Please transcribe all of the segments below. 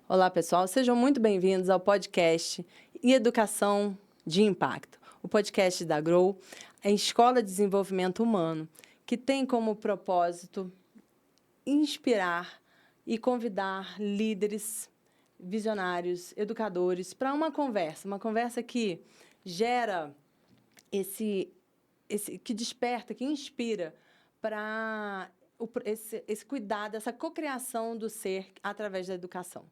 Olá, pessoal. Sejam muito bem-vindos ao podcast e Educação de Impacto. O podcast da Grow, a Escola de Desenvolvimento Humano, que tem como propósito inspirar e convidar líderes, visionários, educadores para uma conversa que gera que desperta, que inspira para esse cuidado, essa cocriação do ser através da educação.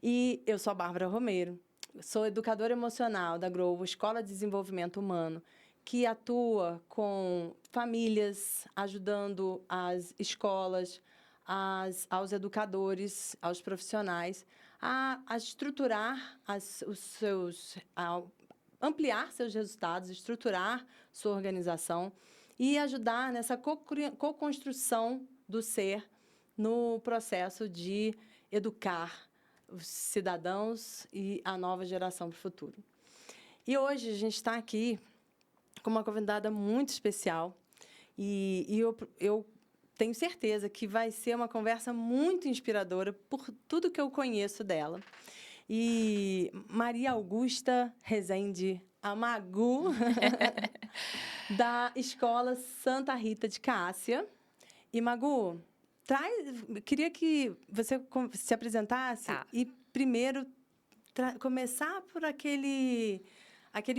E eu sou a Bárbara Romero, sou educadora emocional da Grow, Escola de Desenvolvimento Humano, que atua com famílias, ajudando as escolas, aos educadores, aos profissionais, a estruturar ampliar seus resultados, estruturar sua organização e ajudar nessa co-construção do ser no processo de educar os cidadãos e a nova geração para o futuro. E hoje a gente está aqui com uma convidada muito especial e eu tenho certeza que vai ser uma conversa muito inspiradora por tudo que eu conheço dela. E Maria Augusta Rezende, a Magu, da Escola Santa Rita de Cássia. E, Magu, queria que você se apresentasse Tá. e primeiro começar por aquele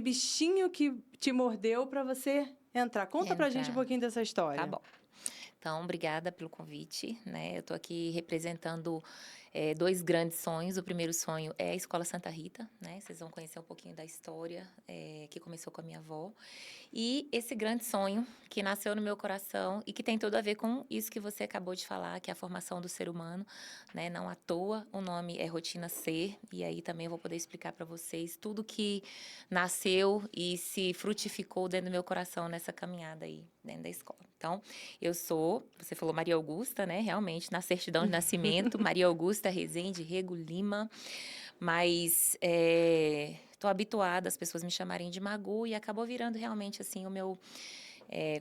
bichinho que te mordeu para você entrar. Conta para a gente um pouquinho dessa história. Tá bom. Então, obrigada pelo convite, né? Eu estou aqui representando dois grandes sonhos. O primeiro sonho é a Escola Santa Rita, né? Vocês vão conhecer um pouquinho da história que começou com a minha avó. E esse grande sonho que nasceu no meu coração e que tem tudo a ver com isso que você acabou de falar, que é a formação do ser humano, né? Não à toa, o nome é Rotina Ser. E aí também eu vou poder explicar para vocês tudo que nasceu e se frutificou dentro do meu coração nessa caminhada aí, dentro da escola. Então, você falou Maria Augusta, né? Realmente, na certidão de nascimento, Maria Augusta Rezende Rego Lima. Mas estou habituada as pessoas me chamarem de Magu e acabou virando realmente assim o meu,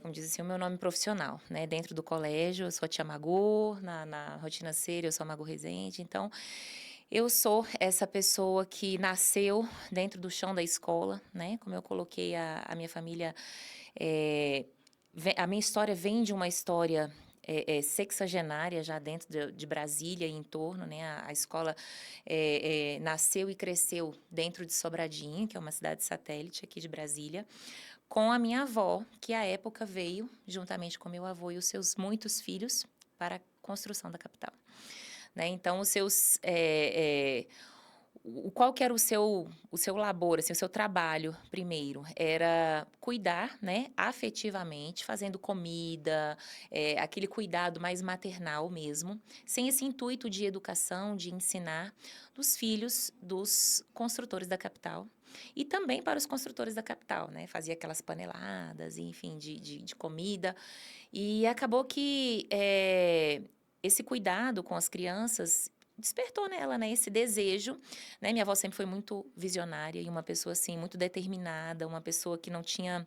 como diz assim, o meu nome profissional, né? Dentro do colégio, eu sou a tia Magu, na Rotina Ser, eu sou a Magu Rezende. Então, eu sou essa pessoa que nasceu dentro do chão da escola, né? Como eu coloquei a minha família, a minha história vem de uma história sexagenária já dentro de Brasília e em torno, né? A escola nasceu e cresceu dentro de Sobradinho, que é uma cidade satélite aqui de Brasília, com a minha avó, que à época veio, juntamente com meu avô e os seus muitos filhos, para a construção da capital. Né? Então, qual que era o seu labor, assim, o seu trabalho primeiro? Era cuidar, né, afetivamente, fazendo comida, aquele cuidado mais maternal mesmo, sem esse intuito de educação, de ensinar dos filhos dos construtores da capital. E também para os construtores da capital, né? Fazia aquelas paneladas, enfim, de comida. E acabou que esse cuidado com as crianças despertou nela, né, esse desejo, né? Minha avó sempre foi muito visionária e uma pessoa assim muito determinada, uma pessoa que não tinha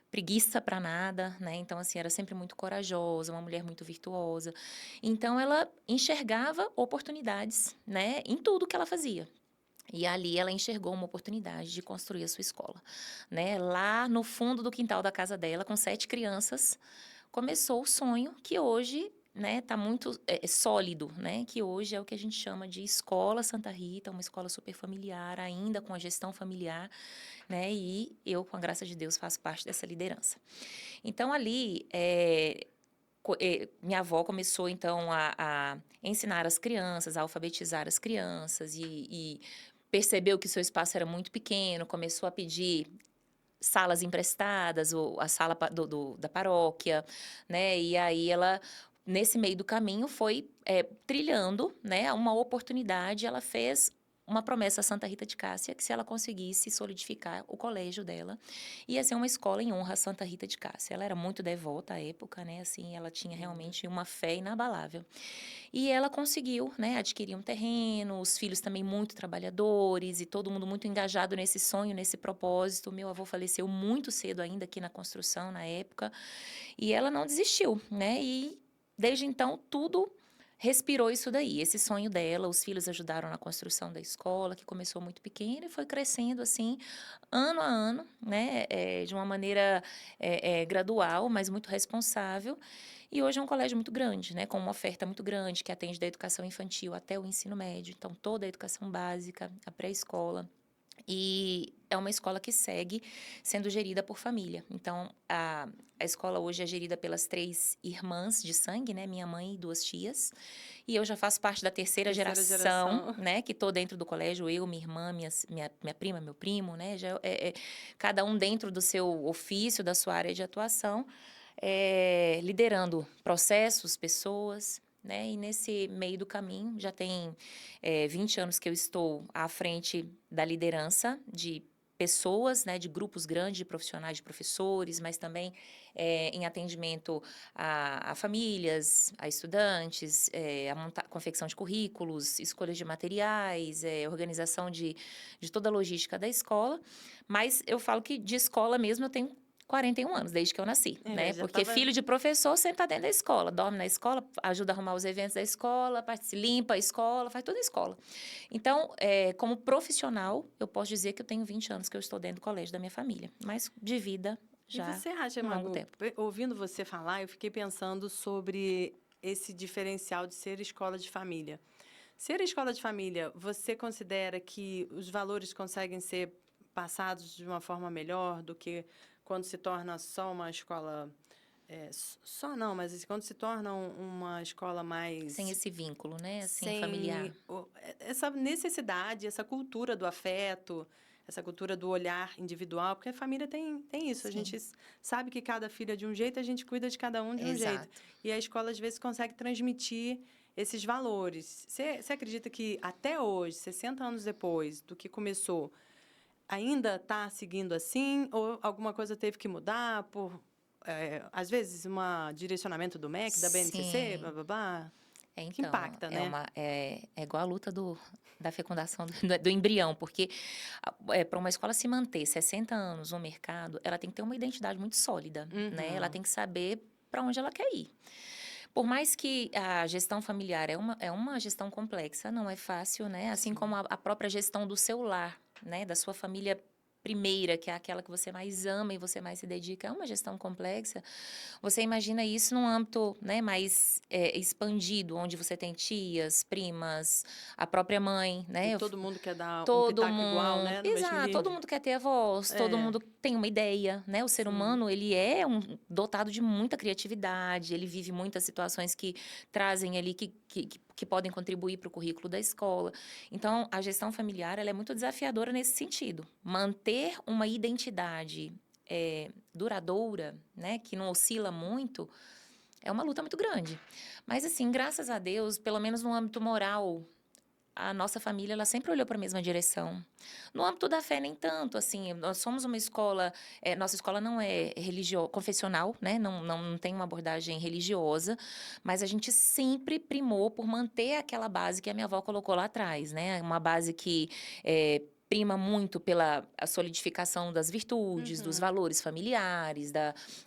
preguiça para nada, né? Então assim, era sempre muito corajosa, uma mulher muito virtuosa. Então ela enxergava oportunidades, né, em tudo que ela fazia. E ali ela enxergou uma oportunidade de construir a sua escola, né? Lá no fundo do quintal da casa dela, com 7 crianças, começou o sonho que hoje, né, tá muito sólido, né? Que hoje é o que a gente chama de Escola Santa Rita, uma escola super familiar, ainda com a gestão familiar, né? E eu, com a graça de Deus, faço parte dessa liderança. Então ali minha avó começou, então, a ensinar as crianças, a alfabetizar as crianças e percebeu que seu espaço era muito pequeno, começou a pedir salas emprestadas, ou a sala da paróquia, né? E aí ela, nesse meio do caminho, foi trilhando, né, uma oportunidade. Ela fez uma promessa a Santa Rita de Cássia, que se ela conseguisse solidificar o colégio dela, ia ser uma escola em honra a Santa Rita de Cássia. Ela era muito devota à época, né? Assim, ela tinha realmente uma fé inabalável. E ela conseguiu, né, adquirir um terreno, os filhos também muito trabalhadores e todo mundo muito engajado nesse sonho, nesse propósito. Meu avô faleceu muito cedo ainda aqui na construção, na época, e ela não desistiu, né? E desde então tudo respirou isso daí, esse sonho dela. Os filhos ajudaram na construção da escola, que começou muito pequena e foi crescendo assim, ano a ano, né? De uma maneira gradual, mas muito responsável. E hoje é um colégio muito grande, né? Com uma oferta muito grande, que atende da educação infantil até o ensino médio. Então, toda a educação básica, a pré-escola. E é uma escola que segue sendo gerida por família. Então, a escola hoje é gerida pelas 3 irmãs de sangue, né? Minha mãe e 2 tias. E eu já faço parte da terceira Terceira geração, geração. né? Que estou dentro do colégio, eu, minha irmã, minha prima, meu primo, né? Já cada um dentro do seu ofício, da sua área de atuação, liderando processos, pessoas, né? E nesse meio do caminho, já tem 20 anos que eu estou à frente da liderança de pessoas, né, de grupos grandes de profissionais, de professores, mas também em atendimento a famílias, a estudantes, confecção de currículos, escolha de materiais, organização de toda a logística da escola. Mas eu falo que de escola mesmo eu tenho 41 anos, desde que eu nasci, né? Já Porque estava. filho de professor sempre está dentro da escola, dorme na escola, ajuda a arrumar os eventos da escola, limpa a escola, faz tudo na escola. Então, como profissional, eu posso dizer que eu tenho 20 anos que eu estou dentro do colégio da minha família, mas de vida E já você acha, um longo Magu, tempo. ouvindo você falar, eu fiquei pensando sobre esse diferencial de ser escola de família. Ser escola de família, você considera que os valores conseguem ser passados de uma forma melhor do que quando se torna só uma escola. Só não, mas assim, quando se torna uma escola Sem mais. esse vínculo, né? Assim, Sem familiar. essa necessidade, essa cultura do afeto, essa cultura do olhar individual, porque a família tem isso. A Sim, gente sabe que cada filho é de um jeito, a gente cuida de cada um de um jeito. exato. E a escola, às vezes, consegue transmitir esses valores. Você acredita que até hoje, 60 anos depois do que começou, ainda está seguindo assim? Ou alguma coisa teve que mudar por, às vezes, um direcionamento do MEC, da BNCC, blá, Sim. blá, blá? Que Então, impacta, né? é igual a luta da fecundação do embrião, porque para uma escola se manter 60 anos no mercado, ela tem que ter uma identidade muito sólida, né? Ela Uhum. tem que saber para onde ela quer ir. Por mais que a gestão familiar é uma gestão complexa, não é fácil, né? Assim como Sim. a própria gestão do seu lar, né? Da sua família primeira, que é aquela que você mais ama e você mais se dedica, é uma gestão complexa. Você imagina isso num âmbito, né, mais expandido, onde você tem tias, primas, a própria mãe, E né? todo mundo quer dar um Todo pitaco igual, mundo, né? No mesmo exato, todo nível. mundo quer ter a voz, todo É, mundo tem uma ideia, né? O ser sim. humano, ele dotado de muita criatividade, ele vive muitas situações que trazem ali, que podem contribuir para o currículo da escola. Então, a gestão familiar, ela é muito desafiadora nesse sentido. Manter uma identidade duradoura, né? Que não oscila muito, é uma luta muito grande. Mas, assim, graças a Deus, pelo menos no âmbito moral, a nossa família, ela sempre olhou para a mesma direção. No âmbito da fé, nem tanto, assim, nós somos uma escola, nossa escola não é confessional, né, não tem uma abordagem religiosa, mas a gente sempre primou por manter aquela base que a minha avó colocou lá atrás, né, uma base que prima muito pela a solidificação das virtudes, dos Uhum. valores familiares,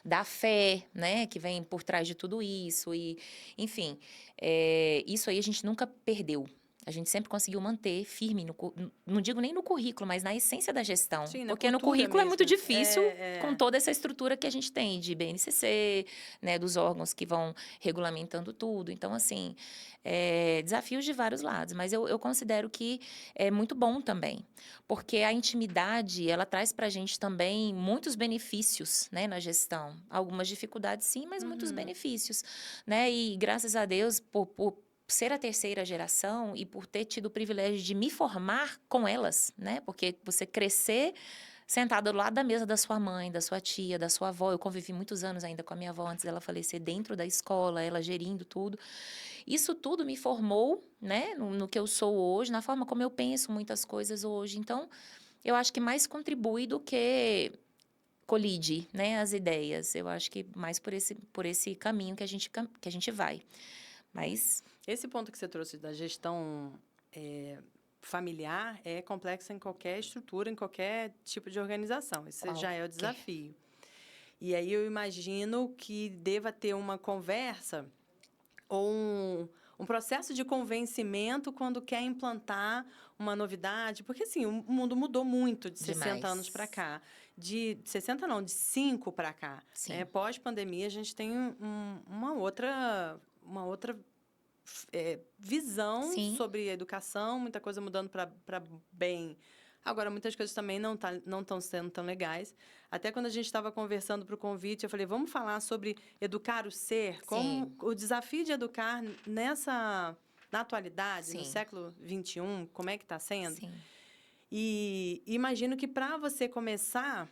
da fé, né, que vem por trás de tudo isso, e, enfim, isso aí a gente nunca perdeu. A gente sempre conseguiu manter firme, não digo nem no currículo, mas na essência da gestão. Sim, na Porque no cultura currículo é muito mesmo. difícil com toda essa estrutura que a gente tem de BNCC, né, dos órgãos que vão regulamentando tudo. Então, assim, desafios de vários lados, mas eu considero que é muito bom também, porque a intimidade, ela traz para a gente também muitos benefícios, né, na gestão. Algumas dificuldades, sim, mas muitos Uhum. benefícios, né? E graças a Deus, por ser a terceira geração e por ter tido o privilégio de me formar com elas, né? Porque você crescer sentada do lado da mesa da sua mãe, da sua tia, da sua avó. Eu convivi muitos anos ainda com a minha avó antes dela falecer, dentro da escola, ela gerindo tudo. Isso tudo me formou, né? No que eu sou hoje, na forma como eu penso muitas coisas hoje. Então, eu acho que mais contribui do que colide, né, as ideias. Eu acho que mais por esse caminho que a gente vai. Mas Esse ponto que você trouxe da gestão familiar é complexa em qualquer estrutura, em qualquer tipo de organização. Esse já é o qualquer. desafio. E aí eu imagino que deva ter uma conversa ou um processo de convencimento quando quer implantar uma novidade, porque assim, o mundo mudou muito de 60 anos para Demais. cá. De 60 não, de 5 para cá. Né? Sim. Pós-pandemia, a gente tem uma outra visão Sim. sobre a educação, muita coisa mudando para bem. Agora, muitas coisas também não estão sendo tão legais. Até quando a gente estava conversando para o convite, eu falei, vamos falar sobre educar o ser, como Sim. o desafio de educar na atualidade, no Sim. século XXI, como é que está sendo? Sim. E imagino que para você começar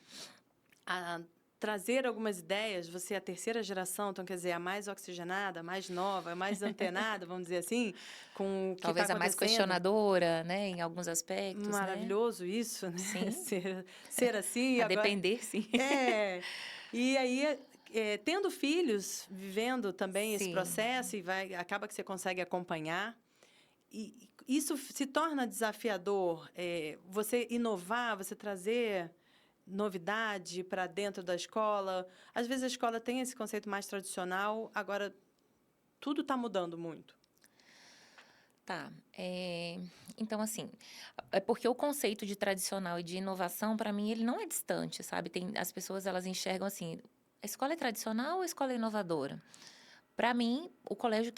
a trazer algumas ideias, você é a terceira geração, então, quer dizer, a mais oxigenada, a mais nova, a mais antenada, vamos dizer assim, com o que está Talvez a mais acontecendo. questionadora, né, em alguns aspectos, né? Maravilhoso isso, né? Sim. Ser assim, A agora... depender, sim. E aí, tendo filhos, vivendo também esse Sim. processo, acaba que você consegue acompanhar. E isso se torna desafiador, você inovar, você trazer novidade para dentro da escola. Às vezes a escola tem esse conceito mais tradicional, agora tudo está mudando muito. Tá. Então, assim, é porque o conceito de tradicional e de inovação, para mim, ele não é distante, sabe? As pessoas, elas enxergam assim, a escola é tradicional ou a escola é inovadora? Para mim, o colégio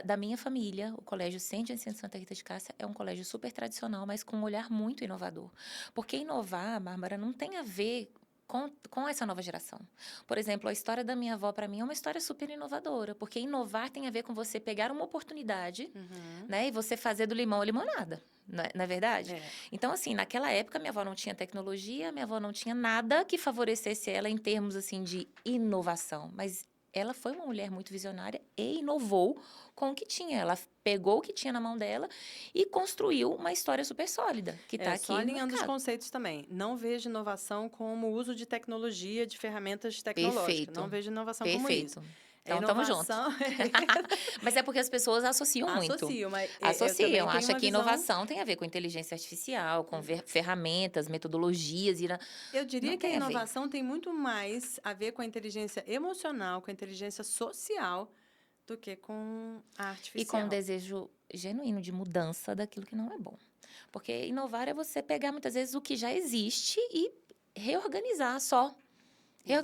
da minha família, o Colégio Centro de Ensino de Santa Rita de Cássia, é um colégio super tradicional, mas com um olhar muito inovador. Porque inovar, Bárbara, não tem a ver com essa nova geração. Por exemplo, a história da minha avó, para mim, é uma história super inovadora, porque inovar tem a ver com você pegar uma oportunidade, né, e você fazer do limão a limonada. Não é verdade? É. Então, assim, naquela época, minha avó não tinha tecnologia, minha avó não tinha nada que favorecesse ela em termos, assim, de inovação. Mas ela foi uma mulher muito visionária e inovou com o que tinha. Ela pegou o que tinha na mão dela e construiu uma história super sólida, que está Só aqui no alinhando os mercado. conceitos também. Não vejo inovação como uso de tecnologia, de ferramentas tecnológicas. Não Perfeito, vejo inovação como isso. perfeito. É Então, tamo junto. inovação... Mas é porque as pessoas associam muito. Associo, mas eu também Associam, tenho acha uma que visão... inovação tem a ver com inteligência artificial, com ferramentas, metodologias, Eu diria não que a tem a ver. inovação tem muito mais a ver com a inteligência emocional, com a inteligência social, do que com a E com um artificial. desejo genuíno de mudança daquilo que não é bom. Porque inovar é você pegar muitas vezes o que já existe e reorganizar só.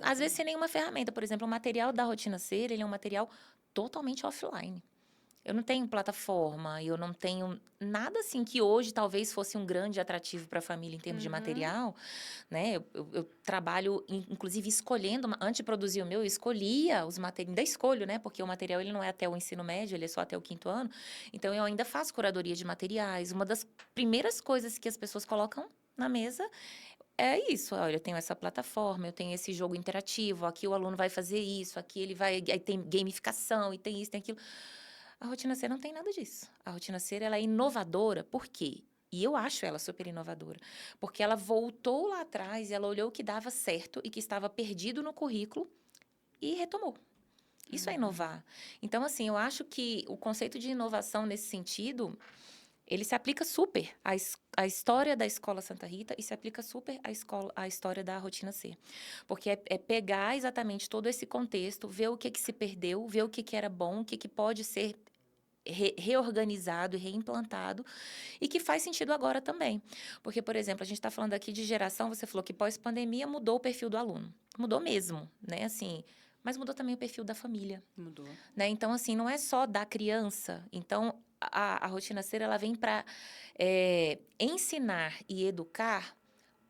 Às vezes sem nenhuma ferramenta. Por exemplo, o material da Rotina Ser, ele é um material totalmente offline. Eu não tenho plataforma, eu não tenho nada assim que hoje talvez fosse um grande atrativo para a família em termos de material, né? Eu trabalho, inclusive, escolhendo, antes de produzir o meu, eu escolhia os materiais, ainda escolho, né? Porque o material ele não é até o ensino médio, ele é só até o 5º ano. Então, eu ainda faço curadoria de materiais. Uma das primeiras coisas que as pessoas colocam na mesa é isso, olha, eu tenho essa plataforma, eu tenho esse jogo interativo, aqui o aluno vai fazer isso, aqui ele vai, aí tem gamificação, e tem isso, tem aquilo. A Rotina Ser não tem nada disso. A Rotina Ser, ela é inovadora, por quê? E eu acho ela super inovadora, porque ela voltou lá atrás e ela olhou o que dava certo e que estava perdido no currículo e retomou. Isso é inovar. Então, assim, eu acho que o conceito de inovação nesse sentido, ele se aplica super à história da Escola Santa Rita e se aplica super à história da Rotina Ser. Porque é pegar exatamente todo esse contexto, ver o que se perdeu, ver o que era bom, o que pode ser reorganizado e reimplantado e que faz sentido agora também. Porque, por exemplo, a gente está falando aqui de geração, você falou que pós-pandemia mudou o perfil do aluno. Mudou mesmo, né? Assim, mas mudou também o perfil da família. Mudou. Né? Então, assim, não é só da criança. Então, a Rotina Ser, ela vem para ensinar e educar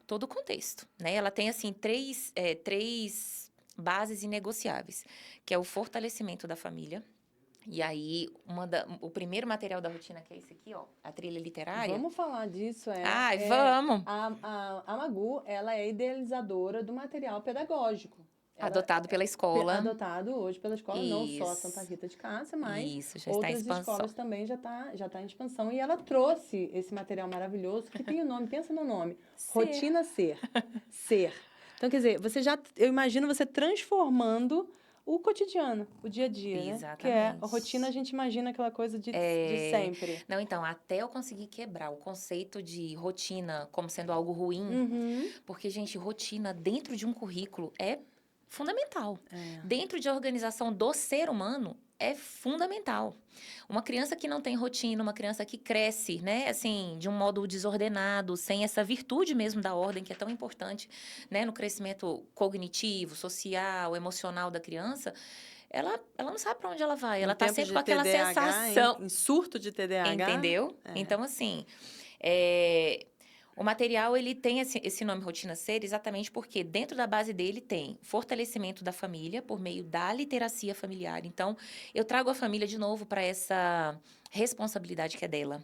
todo o contexto, né? Ela tem, assim, três bases inegociáveis, que é o fortalecimento da família. E aí, o primeiro material da rotina, que é esse aqui, ó, a trilha literária. Vamos falar disso, Ai, vamos! A Magu, ela é idealizadora do material pedagógico. Adotado pela escola. Adotado hoje pela escola, não só a Isso. Santa Rita de Cássia, mas Isso, já está em outras expansão. escolas também já tá em expansão. E ela trouxe esse material maravilhoso, que tem o nome, pensa no nome, Rotina Ser. Ser. Então, quer dizer, eu imagino você transformando o cotidiano, o dia a dia, né? Exatamente. Que é a rotina, a gente imagina aquela coisa de sempre. Não, então, até eu conseguir quebrar o conceito de rotina como sendo algo ruim, porque, gente, rotina dentro de um currículo é fundamental. É. Dentro de organização do ser humano, é fundamental. Uma criança que não tem rotina, uma criança que cresce, né, assim, de um modo desordenado, sem essa virtude mesmo da ordem, que é tão importante, né, no crescimento cognitivo, social, emocional da criança, ela não sabe para onde ela vai. No Ela tá tempo sempre de com aquela TDAH, sensação. em surto de TDAH, Entendeu? é. Então, assim, é, o material, ele tem esse nome Rotina Ser exatamente porque dentro da base dele tem fortalecimento da família por meio da literacia familiar. Então, eu trago a família de novo para essa responsabilidade que é dela.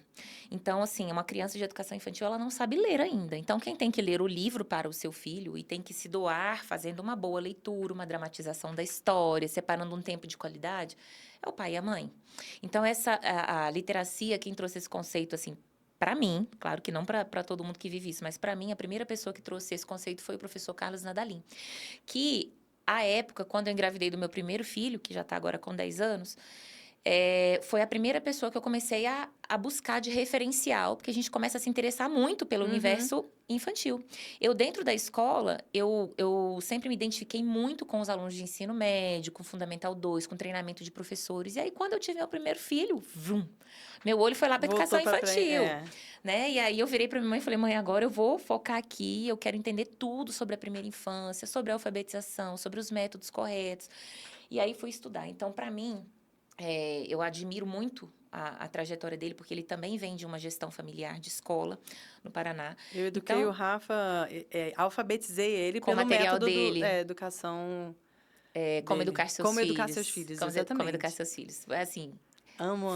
Então, assim, uma criança de educação infantil, ela não sabe ler ainda. Então, quem tem que ler o livro para o seu filho e tem que se doar fazendo uma boa leitura, uma dramatização da história, separando um tempo de qualidade, é o pai e a mãe. Então, a literacia, quem trouxe esse conceito, assim, para mim, claro que não para todo mundo que vive isso, mas para mim, a primeira pessoa que trouxe esse conceito foi o professor Carlos Nadalim. Que, à época, quando eu engravidei do meu primeiro filho, que já está agora com 10 anos, foi a primeira pessoa que eu comecei a buscar de referencial, porque a gente começa a se interessar muito pelo universo infantil. Eu, dentro da escola, eu sempre me identifiquei muito com os alunos de ensino médio, com Fundamental 2, com treinamento de professores. E aí, quando eu tive meu primeiro filho, vrum, meu olho foi lá para educação infantil, né? E aí eu virei para minha mãe e falei, mãe, agora eu vou focar aqui, eu quero entender tudo sobre a primeira infância, sobre a alfabetização, sobre os métodos corretos. E aí fui estudar. Então, para mim, eu admiro muito a trajetória dele, porque ele também vem de uma gestão familiar de escola no Paraná. Eu eduquei o Rafa, alfabetizei ele Com o pelo material método dele. educação Como dele. educar seus Como filhos. educar seus filhos, Como exatamente. educar seus filhos. Assim, amo.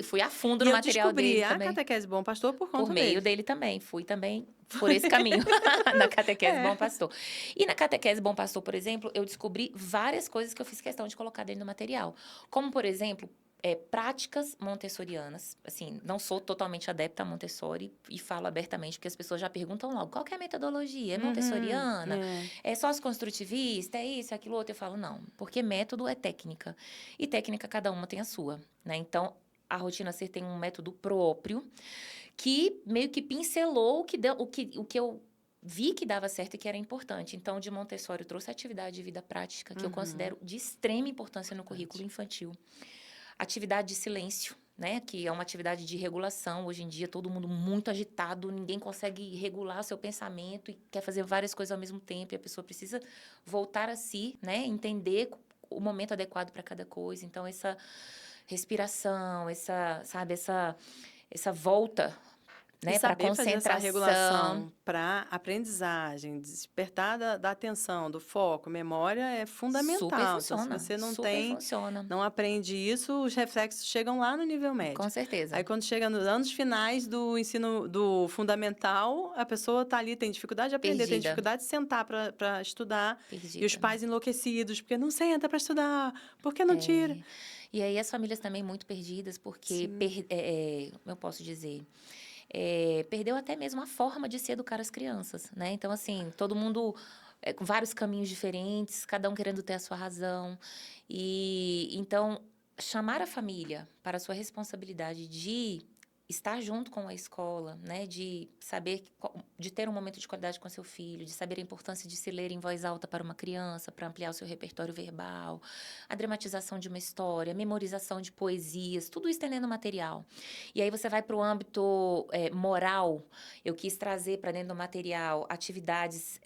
fui a fundo E no eu material dele descobri a também. catequese Bom Pastor por conta Por meio dele também. Fui também por esse caminho, na catequese Bom Pastor. E na catequese Bom Pastor, por exemplo, eu descobri várias coisas que eu fiz questão de colocar dentro do material. Como, por exemplo, práticas montessorianas. Assim, não sou totalmente adepta a Montessori e falo abertamente, porque as pessoas já perguntam logo, qual que é a metodologia? É montessoriana? É sócio-construtivista? É isso, é aquilo outro? Eu falo, não, porque método é técnica. E técnica, cada uma tem a sua, né? Então, a Rotina Ser tem um método próprio que meio que pincelou o que eu vi que dava certo e que era importante. Então, de Montessori, eu trouxe a atividade de vida prática, que eu considero de extrema importância no currículo infantil. Atividade de silêncio, né? Que é uma atividade de regulação. Hoje em dia, todo mundo muito agitado, ninguém consegue regular seu pensamento e quer fazer várias coisas ao mesmo tempo. E a pessoa precisa voltar a si, né? Entender o momento adequado para cada coisa. Então, essa respiração, essa volta, né, para saber fazer essa concentração. regulação para aprendizagem, despertar da atenção, do foco, memória é fundamental. Super Então, funciona. se você não super tem, funciona. não aprende isso, os reflexos chegam lá no nível médio. Com certeza. Aí, quando chega nos anos finais do ensino do fundamental, a pessoa está ali, tem dificuldade de aprender, tem dificuldade de sentar para estudar. Perdida. E os pais enlouquecidos, porque não senta para estudar, por que não tira? E aí, as famílias também muito perdidas, porque, eu posso dizer... perdeu até mesmo a forma de se educar as crianças, né? Então, assim, todo mundo com vários caminhos diferentes, cada um querendo ter a sua razão. E, então, chamar a família para a sua responsabilidade de estar junto com a escola, né? De saber, de ter um momento de qualidade com seu filho, de saber a importância de se ler em voz alta para uma criança, para ampliar o seu repertório verbal, a dramatização de uma história, a memorização de poesias, tudo isso tem dentro do material. E aí você vai para o âmbito moral. Eu quis trazer para dentro do material atividades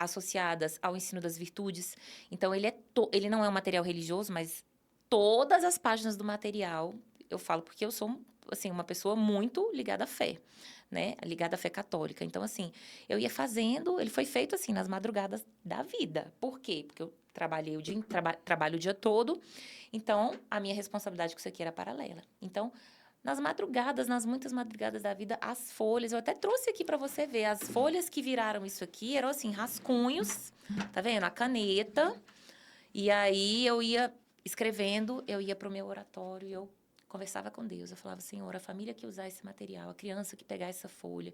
associadas ao ensino das virtudes. Então, ele não é um material religioso, mas todas as páginas do material, eu falo porque eu sou assim, uma pessoa muito ligada à fé, né? Ligada à fé católica. Então, assim, eu ia fazendo, ele foi feito assim, nas madrugadas da vida. Por quê? Porque eu trabalho o dia todo, então a minha responsabilidade com isso aqui era paralela. Então, nas madrugadas, nas muitas madrugadas da vida, as folhas, eu até trouxe aqui para você ver, as folhas que viraram isso aqui eram assim, rascunhos, tá vendo? A caneta, e aí eu ia escrevendo, eu ia para o meu oratório, eu conversava com Deus, eu falava, Senhor, a família que usar esse material, a criança que pegar essa folha,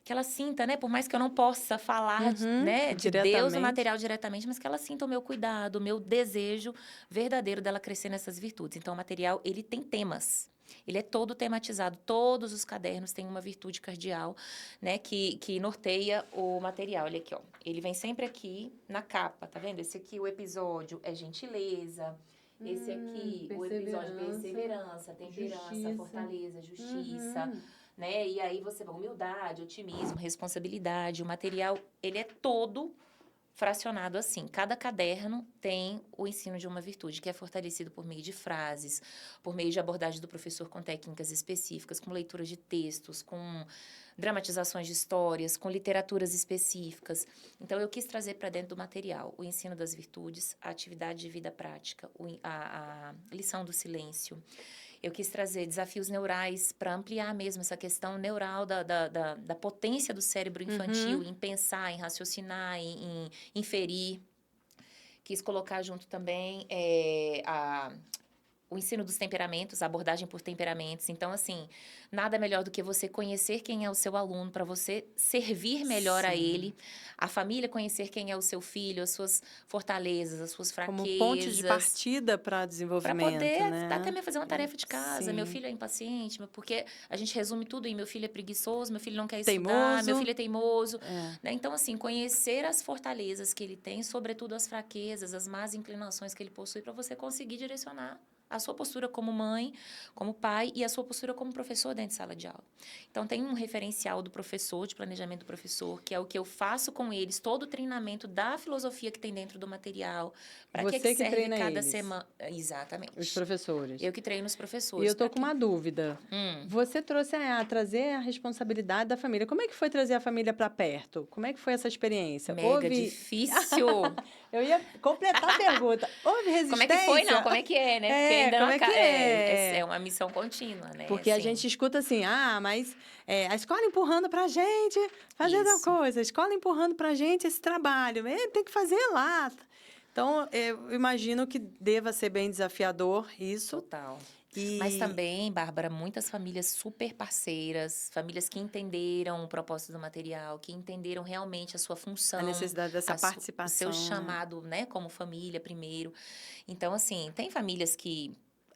que ela sinta, né, por mais que eu não possa falar, né, de Deus o material diretamente, mas que ela sinta o meu cuidado, o meu desejo verdadeiro dela crescer nessas virtudes. Então, o material, ele tem temas. Ele é todo tematizado, todos os cadernos têm uma virtude cardeal, né, que norteia o material. Olha aqui, ó. Ele vem sempre aqui na capa, tá vendo? Esse aqui, o episódio é gentileza. Esse aqui, o episódio perseverança, temperança, justiça. fortaleza, justiça, né? E aí você vai humildade, otimismo, responsabilidade. O material, ele é todo fracionado assim. Cada caderno tem o ensino de uma virtude, que é fortalecido por meio de frases, por meio de abordagem do professor com técnicas específicas, com leituras de textos, com dramatizações de histórias, com literaturas específicas. Então, eu quis trazer para dentro do material o ensino das virtudes, a atividade de vida prática, a lição do silêncio. Eu quis trazer desafios neurais para ampliar mesmo essa questão neural da potência do cérebro infantil em pensar, em raciocinar, em inferir. Quis colocar junto também o ensino dos temperamentos, a abordagem por temperamentos. Então, assim, nada melhor do que você conhecer quem é o seu aluno, para você servir melhor a ele, a família conhecer quem é o seu filho, as suas fortalezas, as suas Como fraquezas. ponte de partida para Para desenvolvimento, poder né? até mesmo fazer uma tarefa de casa. Meu Sim. filho é impaciente, porque a gente resume tudo em meu filho é preguiçoso, meu filho não quer estudar, Teimoso. meu filho é teimoso. É. Né? Então, assim, conhecer as fortalezas que ele tem, sobretudo as fraquezas, as más inclinações que ele possui, para você conseguir direcionar a sua postura como mãe, como pai e a sua postura como professor dentro de sala de aula. Então, tem um referencial do professor, de planejamento do professor, que é o que eu faço com eles, todo o treinamento da filosofia que tem dentro do material, para que Você que serve treina cada eles. semana. Exatamente. Os professores. Eu que treino os E professores. eu tô com uma dúvida. Você trouxe a trazer a responsabilidade da família. Como é que foi trazer a família para perto? Como é que foi essa experiência? Mega difícil. Eu ia completar a pergunta. Houve resistência? Como é que foi, não? Como é que é, né? Porque ainda como não é que é? é uma missão contínua, né? Porque a Assim, gente escuta assim, mas a escola empurrando pra gente fazer tal Isso. coisa, a escola empurrando pra gente esse trabalho, tem que fazer lá. Então, eu imagino que deva ser bem desafiador isso. Total. Mas também, Bárbara, muitas famílias super parceiras, famílias que entenderam o propósito do material, que entenderam realmente a sua função, A necessidade dessa participação. o seu chamado, né, como família primeiro. Então, assim, tem famílias que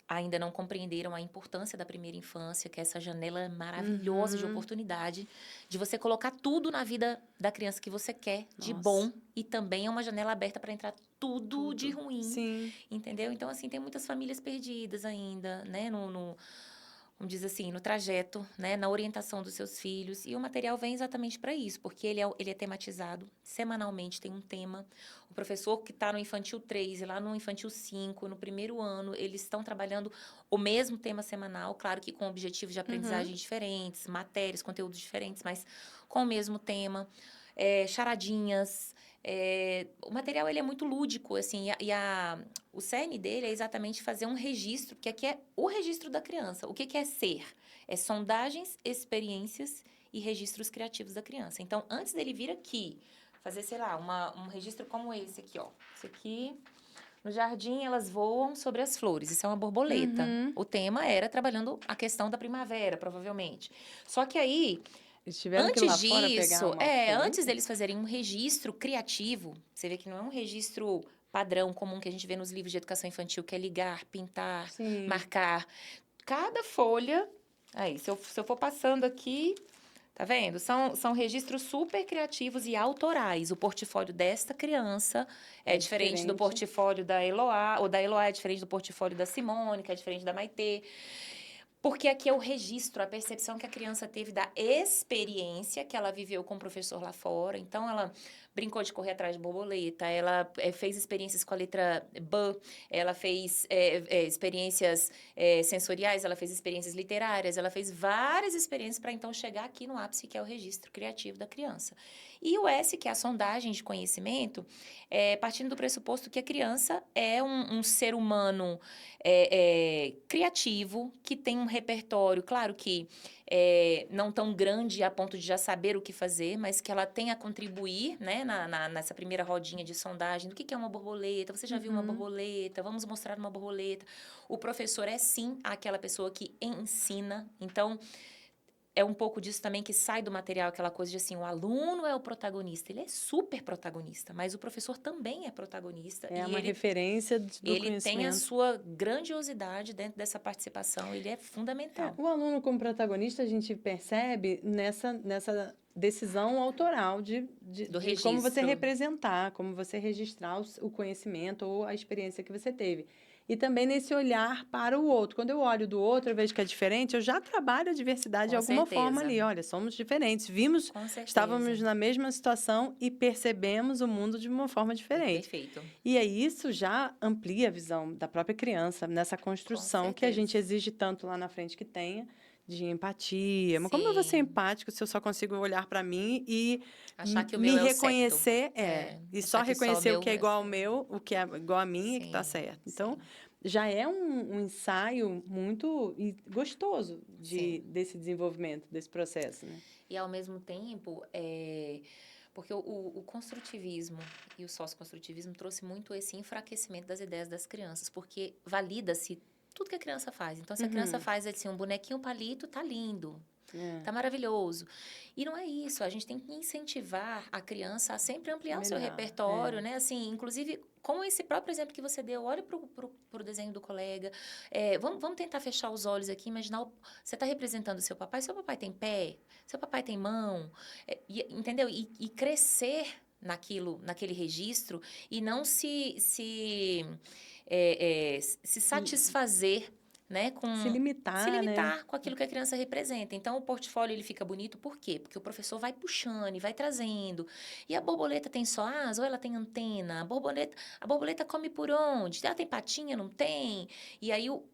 ainda não compreenderam a importância da primeira infância, que é essa janela maravilhosa de oportunidade de você colocar tudo na vida da criança que você quer, de Nossa. bom, e também é uma janela aberta para entrar tudo de ruim. Sim. Entendeu? Então, assim, tem muitas famílias perdidas ainda, né? Vamos dizer assim, no trajeto, né? Na orientação dos seus filhos. E o material vem exatamente para isso, porque ele é tematizado semanalmente, tem um tema. O professor que está no Infantil 3 e lá no Infantil 5, no primeiro ano, eles estão trabalhando o mesmo tema semanal, claro que com objetivos de aprendizagem diferentes, matérias, conteúdos diferentes, mas com o mesmo tema. Charadinhas. O material ele é muito lúdico, assim, o cerne dele é exatamente fazer um registro, porque aqui é o registro da criança. O que é ser? É sondagens, experiências e registros criativos da criança. Então, antes dele vir aqui, fazer, sei lá, um registro como esse aqui, ó. Esse aqui, no jardim, elas voam sobre as flores. Isso é uma borboleta. O tema era trabalhando a questão da primavera, provavelmente. Só que aí... Eles tiveram que ir lá fora pegar uma folha? Antes deles fazerem um registro criativo, você vê que não é um registro padrão comum que a gente vê nos livros de educação infantil, que é ligar, pintar, Sim. marcar. Cada folha, aí, se eu for passando aqui, tá vendo? São registros super criativos e autorais. O portfólio desta criança é diferente do portfólio da Eloá, ou da Eloá é diferente do portfólio da Simone, que é diferente da Maitê. Porque aqui é o registro, a percepção que a criança teve da experiência que ela viveu com o professor lá fora. Então, ela brincou de correr atrás de borboleta, ela fez experiências com a letra B, ela fez experiências sensoriais, ela fez experiências literárias, ela fez várias experiências para então chegar aqui no ápice, que é o registro criativo da criança. E o S, que é a sondagem de conhecimento, partindo do pressuposto que a criança é um ser humano criativo, que tem um repertório, claro que não tão grande a ponto de já saber o que fazer, mas que ela tem a contribuir, né, nessa primeira rodinha de sondagem do que é uma borboleta, você já viu uma borboleta, vamos mostrar uma borboleta. O professor é sim aquela pessoa que ensina, então é um pouco disso também que sai do material, aquela coisa de assim, o aluno é o protagonista. Ele é super protagonista, mas o professor também é protagonista. É E uma ele, referência do ele tem a conhecimento. sua grandiosidade dentro dessa participação, ele é fundamental. O aluno como protagonista a gente percebe nessa decisão autoral Do de como você registro. representar, como você registrar o conhecimento ou a experiência que você teve. E também nesse olhar para o outro. Quando eu olho do outro, eu vejo que é diferente, eu já trabalho a diversidade de Com alguma forma certeza. ali. Olha, somos diferentes. Com certeza. Estávamos na mesma situação e percebemos o mundo de uma forma diferente. Perfeito. E aí isso já amplia a visão da própria criança nessa Com construção que a gente certeza. exige tanto lá na frente que tenha, de empatia. Mas como eu vou ser Sim. empático se eu só consigo olhar para mim e Achar que o me meu é o certo. reconhecer, e só Achar que só o reconhecer o meu que é é igual ao certo. meu, o que é igual a mim é que está Sim, certo. Então, sim, já é um ensaio muito gostoso sim. desse desenvolvimento, desse processo, né? E ao mesmo tempo, porque o construtivismo e o socioconstrutivismo trouxe muito esse enfraquecimento das ideias das crianças, porque valida-se tudo que a criança faz. Então, se a criança faz assim, um bonequinho palito, tá lindo, tá maravilhoso. E não é isso, a gente tem que incentivar a criança a sempre ampliar o seu Melhor, repertório, né? Assim, inclusive, com esse próprio exemplo que você deu, olha pro desenho do colega, vamos tentar fechar os olhos aqui, imaginar, você está representando seu papai tem pé, seu papai tem mão, entendeu? E crescer naquele registro e não se satisfazer, né, Se se limitar, né? limitar com aquilo que a criança representa. Então, o portfólio ele fica bonito, por quê? Porque o professor vai puxando e vai trazendo. E a borboleta tem só asa ou ela tem antena? A borboleta come por onde? Ela tem patinha, não tem? E aí o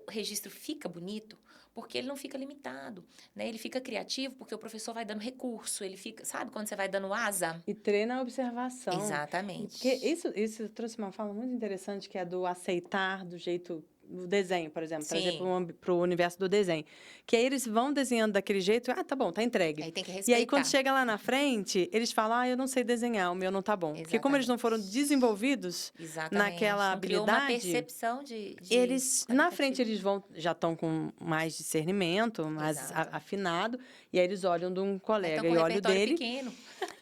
registro fica bonito porque ele não fica limitado, né? Ele fica criativo porque o professor vai dando recurso, ele fica, sabe quando você vai dando asa? E treina a observação. Porque Exatamente. isso trouxe uma fala muito interessante, que é do aceitar do jeito. O desenho, por exemplo, trazer Sim. para o universo do desenho. Que aí eles vão desenhando daquele jeito, tá bom, tá entregue. Aí tem que E aí, quando respeitar. chega lá na frente, eles falam, eu não sei desenhar, o meu não tá bom. Porque como eles não foram Exatamente. desenvolvidos Exatamente. naquela Não criou uma habilidade, percepção de eles, na frente, qualitativa. eles já estão com mais discernimento, mais Exato. afinado, e aí eles olham de um Aí colega estão com e olham o repertório dele, pequeno.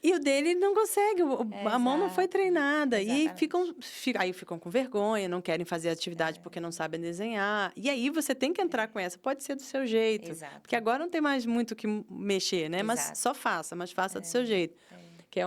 e o dele não consegue, a mão não foi Exato. treinada. E Exatamente. aí ficam com vergonha, não querem fazer a atividade porque não sabem desenhar. E aí você tem que entrar com essa, pode ser do seu jeito. Exato. Porque agora não tem mais muito o que mexer, né? Mas Exato. só faça, mas faça do seu jeito. Que é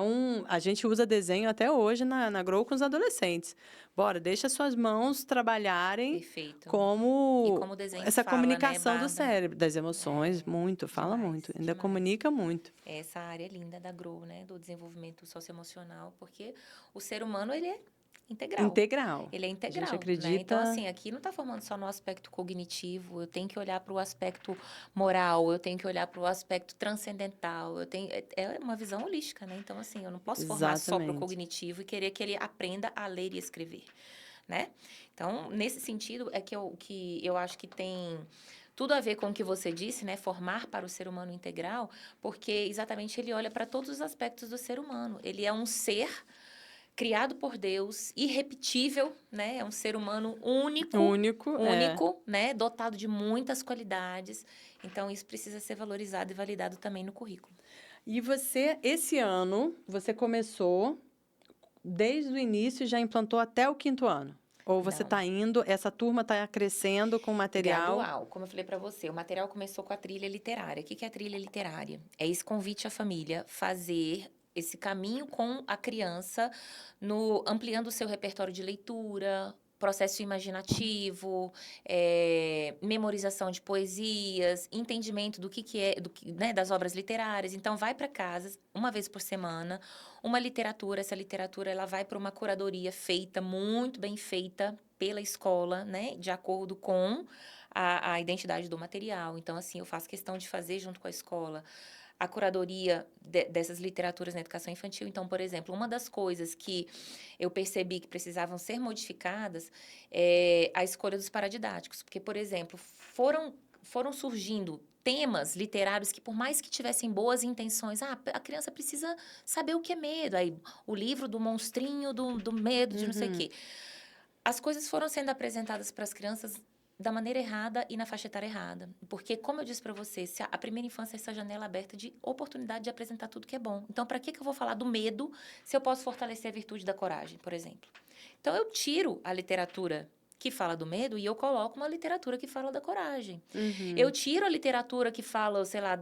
a gente usa desenho até hoje na Grow com os adolescentes. Bora, deixa suas mãos trabalharem Perfeito. E como como o desenho essa fala, né, comunicação do Bárbara? cérebro, das emoções, muito, fala Demais, muito, ainda demais. comunica muito. Essa área linda da Grow, né, do desenvolvimento socioemocional, porque o ser humano, ele é integral. Integral. Ele é A integral, gente né? acredita. Então, assim, aqui não está formando só no aspecto cognitivo, eu tenho que olhar para o aspecto moral, eu tenho que olhar para o aspecto transcendental, é uma visão holística, né? Então, assim, eu não posso formar só para o Exatamente. cognitivo e querer que ele aprenda a ler e escrever, né? Então, nesse sentido, é que eu acho que tem tudo a ver com o que você disse, né? Formar para o ser humano integral, porque exatamente ele olha para todos os aspectos do ser humano. Ele é um ser criado por Deus, irrepetível, né? É um ser humano único, né? Dotado de muitas qualidades. Então, isso precisa ser valorizado e validado também no currículo. E você, esse ano, você começou desde o início e já implantou até o 5º ano? Ou você Não. está indo, essa turma está crescendo com material? Gradual, como eu falei para você, o material começou com a trilha literária. O que é a trilha literária? É esse convite à família fazer esse caminho com a criança, ampliando o seu repertório de leitura, processo imaginativo, memorização de poesias, entendimento do que é, né, das obras literárias. Então, vai para casa uma vez por semana, uma literatura. Essa literatura ela vai para uma curadoria feita, muito bem feita pela escola, né, de acordo com a identidade do material. Então, assim, eu faço questão de fazer junto com a escola a curadoria dessas literaturas na educação infantil. Então, por exemplo, uma das coisas que eu percebi que precisavam ser modificadas é a escolha dos paradidáticos. Porque, por exemplo, foram surgindo temas literários que, por mais que tivessem boas intenções, a criança precisa saber o que é medo. Aí, o livro do monstrinho, do medo, de não sei o quê. As coisas foram sendo apresentadas para as crianças da maneira errada e na faixa etária errada. Porque, como eu disse para você, se a primeira infância é essa janela aberta de oportunidade de apresentar tudo que é bom. Então, para que eu vou falar do medo se eu posso fortalecer a virtude da coragem, por exemplo? Então, eu tiro a literatura que fala do medo e eu coloco uma literatura que fala da coragem. Eu tiro a literatura que fala, sei lá,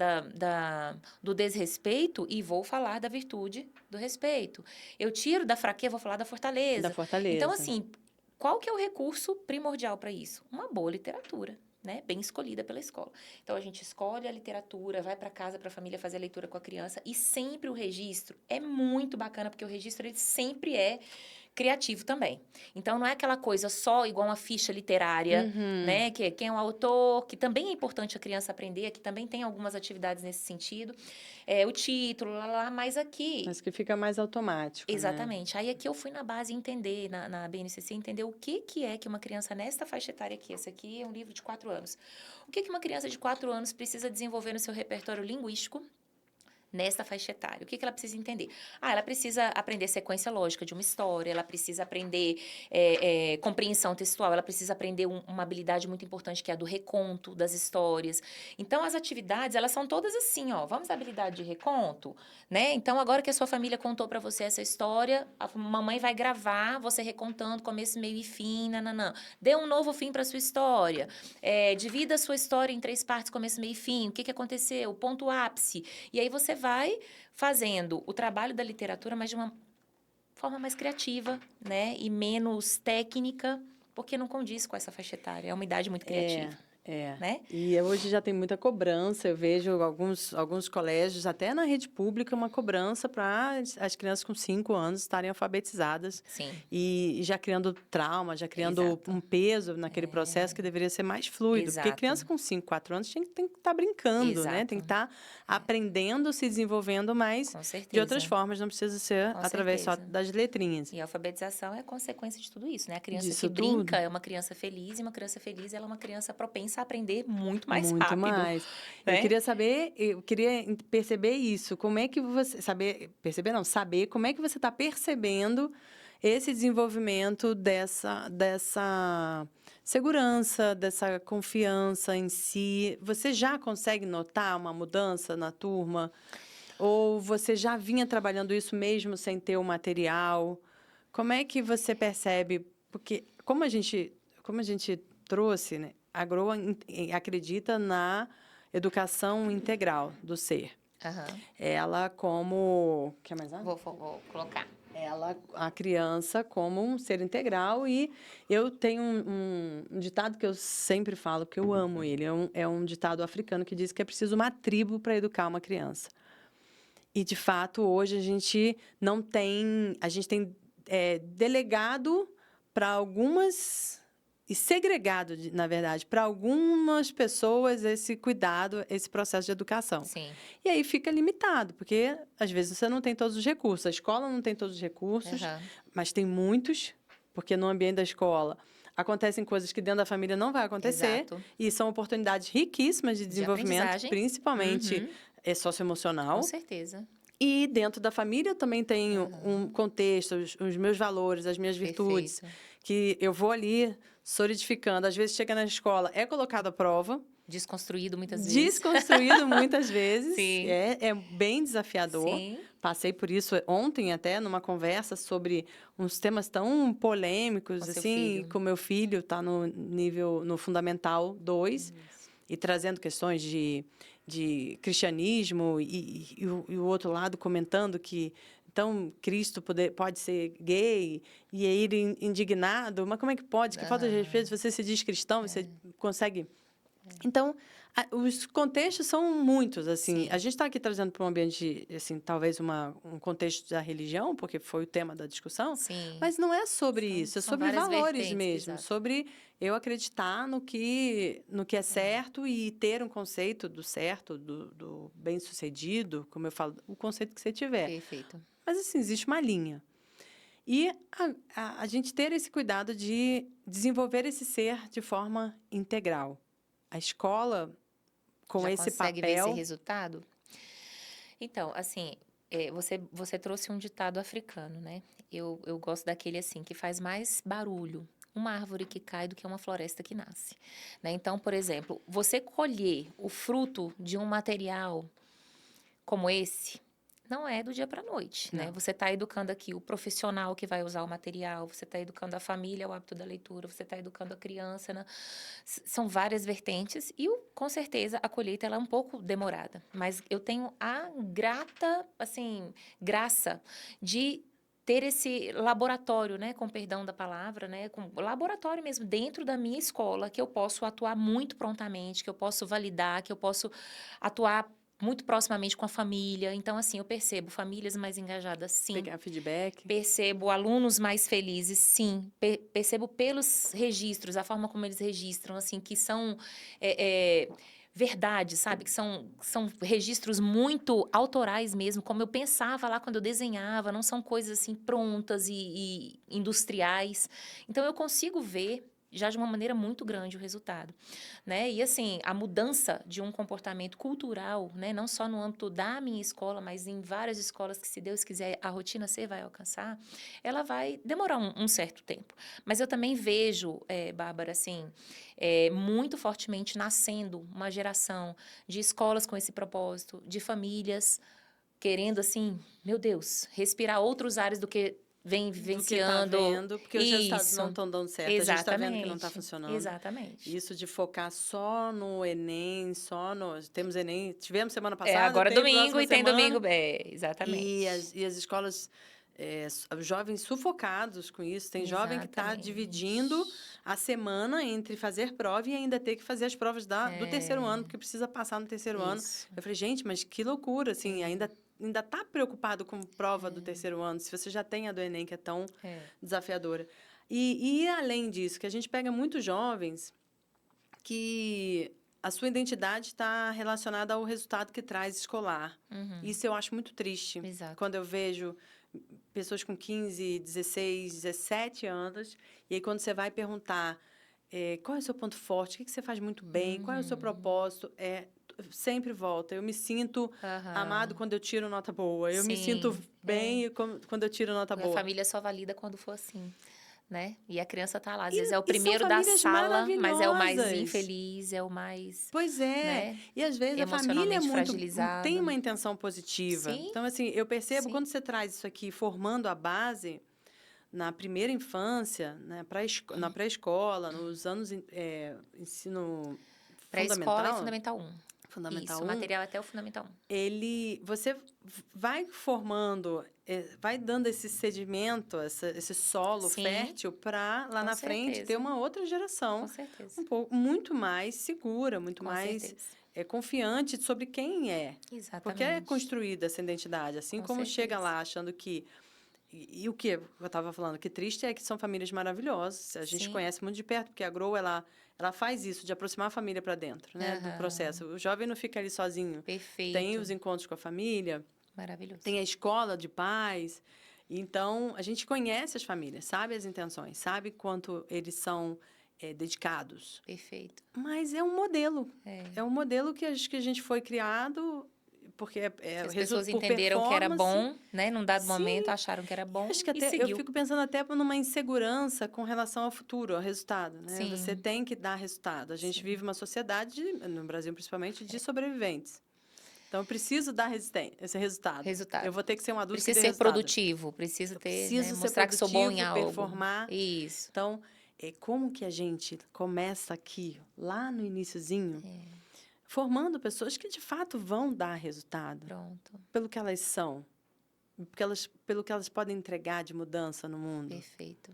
do desrespeito e vou falar da virtude do respeito. Eu tiro da fraqueza, vou falar da Da fortaleza. Então, fortaleza. assim, qual que é o recurso primordial para isso? Uma boa literatura, né? Bem escolhida pela escola. Então, a gente escolhe a literatura, vai para casa, para a família fazer a leitura com a criança e sempre o registro é muito bacana, porque o registro ele sempre é criativo também. Então, não é aquela coisa só igual uma ficha literária, né? Que é quem é o autor, que também é importante a criança aprender, que também tem algumas atividades nesse sentido. O título, mas aqui... Mas que fica mais automático, né? Exatamente. Aí aqui eu fui na base entender, na BNCC, entender o que é que uma criança nesta faixa etária aqui, esse aqui é um livro de 4 anos. O que uma criança de 4 anos precisa desenvolver no seu repertório linguístico nesta faixa etária? O que ela precisa entender? Ela precisa aprender sequência lógica de uma história, ela precisa aprender compreensão textual, ela precisa aprender uma habilidade muito importante que é a do reconto das histórias. Então, as atividades, elas são todas assim, ó. Vamos à habilidade de reconto, né? Então, agora que a sua família contou para você essa história, a mamãe vai gravar você recontando começo, meio e fim, nananã. Dê um novo fim para sua história. Divida a sua história em 3 partes, começo, meio e fim. O que aconteceu? O ponto ápice. E aí você vai fazendo o trabalho da literatura, mas de uma forma mais criativa, né? E menos técnica, porque não condiz com essa faixa etária. É uma idade muito criativa. Né? E hoje já tem muita cobrança. Eu vejo alguns colégios, até na rede pública, uma cobrança para as crianças com 5 anos estarem alfabetizadas. Sim. E já criando trauma, já criando Exato. um peso naquele processo que deveria ser mais fluido. Exato. Porque criança com 5, 4 anos tem que estar brincando, né? Exato. Tem que estar aprendendo, se desenvolvendo, mas Com certeza. de outras formas, não precisa ser Com através só certeza. das letrinhas. E a alfabetização é consequência de tudo isso, né? A criança Disso que brinca tudo. é uma criança feliz, e uma criança feliz ela é uma criança propensa a aprender muito mais Muito rápido. mais. Né? Eu queria perceber isso. Como é que você saber como é que você está percebendo esse desenvolvimento dessa segurança, dessa confiança em si. Você já consegue notar uma mudança na turma? Ou você já vinha trabalhando isso mesmo sem ter o material? Como é que você percebe? Porque como a gente trouxe, né? A GROW acredita na educação integral do ser. Ela como... Quer mais nada? Vou colocar. A criança como um ser integral. E eu tenho um ditado que eu sempre falo, que eu amo ele. É um ditado africano que diz que é preciso uma tribo para educar uma criança. E, de fato, hoje a gente não tem... A gente tem delegado para algumas... E segregado, na verdade, para algumas pessoas esse cuidado, esse processo de educação. Sim. E aí fica limitado, porque às vezes você não tem todos os recursos. A escola não tem todos os recursos, mas tem muitos, porque no ambiente da escola acontecem coisas que dentro da família não vai acontecer. Exato. E são oportunidades riquíssimas de desenvolvimento, principalmente socioemocional. Com certeza. E dentro da família eu também tenho um contexto, os meus valores, as minhas virtudes, que eu vou ali solidificando. Às vezes chega na escola, é colocado à prova. Desconstruído muitas vezes. Desconstruído muitas vezes. Sim. É bem desafiador. Sim. Passei por isso ontem até, numa conversa sobre uns temas tão polêmicos, Com assim, com meu filho, está no Fundamental 2, e trazendo questões de cristianismo e o outro lado comentando que então Cristo pode ser gay, e aí ele indignado, mas como é que pode? Que falta de respeito, você se diz cristão, você consegue... Então, os contextos são muitos, assim. Sim. A gente está aqui trazendo para um ambiente, assim, talvez um contexto da religião, porque foi o tema da discussão. Sim. Mas não é sobre isso, é sobre valores mesmo, exato. sobre eu acreditar no que é certo e ter um conceito do certo, do bem-sucedido, como eu falo, o conceito que você tiver. Perfeito. Mas, assim, existe uma linha. E a gente ter esse cuidado de desenvolver esse ser de forma integral. A escola, com já esse consegue papel... ver esse resultado? Então, assim, você trouxe um ditado africano, né? Eu gosto daquele, assim, que faz mais barulho uma árvore que cai do que uma floresta que nasce, né? Então, por exemplo, você colher o fruto de um material como esse não é do dia para a noite, né? Não. Você está educando aqui o profissional que vai usar o material, você está educando a família, o hábito da leitura, você está educando a criança, né? São várias vertentes e, com certeza, a colheita ela é um pouco demorada. Mas eu tenho a grata, assim, graça de ter esse laboratório, né, com perdão da palavra, né, com laboratório mesmo dentro da minha escola, que eu posso atuar muito prontamente, que eu posso validar, que eu posso atuar muito proximamente com a família. Então, assim, eu percebo famílias mais engajadas, sim. Pegar feedback. Percebo alunos mais felizes, sim. Percebo pelos registros, a forma como eles registram, assim, que são verdade, sabe? Que são registros muito autorais mesmo, como eu pensava lá quando eu desenhava, não são coisas assim prontas e industriais. Então, eu consigo ver já de uma maneira muito grande o resultado, né? E assim, a mudança de um comportamento cultural, né? Não só no âmbito da minha escola, mas em várias escolas que, se Deus quiser, a rotina C vai alcançar, ela vai demorar um certo tempo. Mas eu também vejo, Bárbara, assim, muito fortemente nascendo uma geração de escolas com esse propósito, de famílias querendo, assim, meu Deus, respirar outros ares do que vem Do que tá vivenciando. vendo, porque os resultados não Isso, estão dando certo. A gente está vendo que não está exatamente, funcionando. exatamente. Isso de focar só no Enem, só no... Temos Enem, tivemos semana passada, Agora tem domingo próxima e tem semana. domingo, exatamente. E as escolas, os jovens sufocados com isso. Tem jovem que está Exatamente. dividindo a semana entre fazer prova e ainda ter que fazer as provas do terceiro ano, porque precisa passar no terceiro ano. Isso. Eu falei, gente, mas que loucura, assim, ainda está preocupado com prova do terceiro ano, se você já tem a do Enem, que é tão desafiadora. E além disso, que a gente pega muitos jovens que a sua identidade está relacionada ao resultado que traz escolar. Isso eu acho muito triste. Exato. Quando eu vejo pessoas com 15, 16, 17 anos, e aí quando você vai perguntar qual é o seu ponto forte, o que você faz muito bem, qual é o seu propósito, sempre volta. Eu me sinto amado quando eu tiro nota boa. Eu me sinto bem quando eu tiro nota boa. A família só valida quando for assim, né? E a criança tá lá, às vezes é o primeiro são da famílias sala, mas é o mais maravilhosas. infeliz, é o mais... Pois é. Né? E às vezes a família Emocionalmente fragilizado. tem uma intenção positiva. Sim. Então, assim, eu percebo Sim. quando você traz isso aqui formando a base na primeira infância, né, na pré-escola, nos anos ensino Pré-escola fundamental. e Fundamental 1. Fundamental Isso, 1, material até o Fundamental 1. Você vai formando, vai dando esse sedimento, esse solo fértil para lá Com na frente ter certeza. uma outra geração Com certeza. muito mais segura, muito Com mais certeza. confiante sobre quem é. Exatamente. Porque é construída essa identidade. Assim Com como certeza. chega lá achando que... E o que eu estava falando, que triste é que são famílias maravilhosas. A gente conhece muito de perto, porque a Grow, ela faz isso, de aproximar a família para dentro, né, do processo. O jovem não fica ali sozinho. Perfeito. Tem os encontros com a família. Maravilhoso. Tem a escola de pais. Então, a gente conhece as famílias, sabe as intenções, sabe quanto eles são dedicados. Perfeito. Mas é um modelo. É um modelo que acho que a gente foi criado... Porque as pessoas entenderam que era bom, né? Num dado momento, acharam que era bom acho que até, seguiu. eu fico pensando até numa insegurança com relação ao futuro, ao resultado, né? Sim. Você tem que dar resultado. A gente vive uma sociedade, no Brasil principalmente, de sobreviventes. Então, eu preciso dar esse resultado. Eu vou ter que ser um adulto que dê resultado. Produtivo, preciso ter, mostrar que sou bom em algo. Performar. Isso. Então, como que a gente começa aqui, lá no iniciozinho, formando pessoas que, de fato, vão dar resultado. Pronto. Pelo que elas são. Pelo que elas podem entregar de mudança no mundo. Perfeito.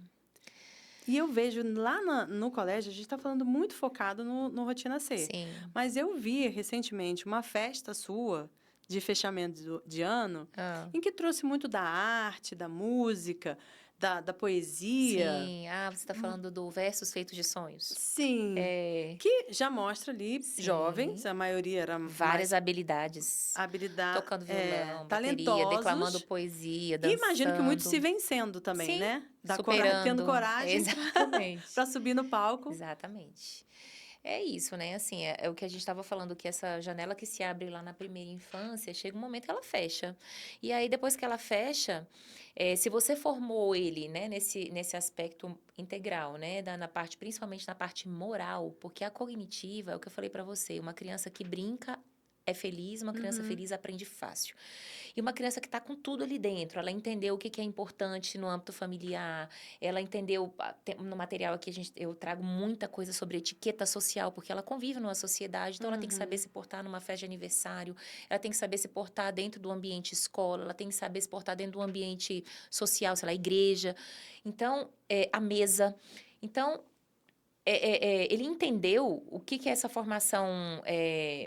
E eu vejo lá no colégio, a gente está falando muito focado no Rotina C. Sim. Mas eu vi recentemente uma festa sua de fechamento de ano em que trouxe muito da arte, da música, da poesia. Sim. Você está falando do Versos Feitos de Sonhos. Sim. Que já mostra ali jovens, a maioria era várias habilidades. Tocando violão, bateria, declamando poesia, dançando. E imagino que muitos se vencendo também, né? Superando. Tendo coragem Exatamente. para subir no palco. Exatamente. É isso, né? Assim, é o que a gente estava falando, que essa janela que se abre lá na primeira infância, chega um momento que ela fecha. E aí, depois que ela fecha, se você formou ele, né, nesse aspecto integral, né, na parte, principalmente na parte moral, porque a cognitiva, é o que eu falei para você, uma criança que brinca é feliz, uma criança Uhum. feliz aprende fácil. E uma criança que está com tudo ali dentro, ela entendeu o que é importante no âmbito familiar, ela entendeu, no material aqui eu trago muita coisa sobre etiqueta social, porque ela convive numa sociedade, então ela tem que saber Uhum. se portar numa festa de aniversário, ela tem que saber se portar dentro do ambiente escola, ela tem que saber se portar dentro do ambiente social, sei lá, igreja. Então, a mesa. Então, ele entendeu o que é essa formação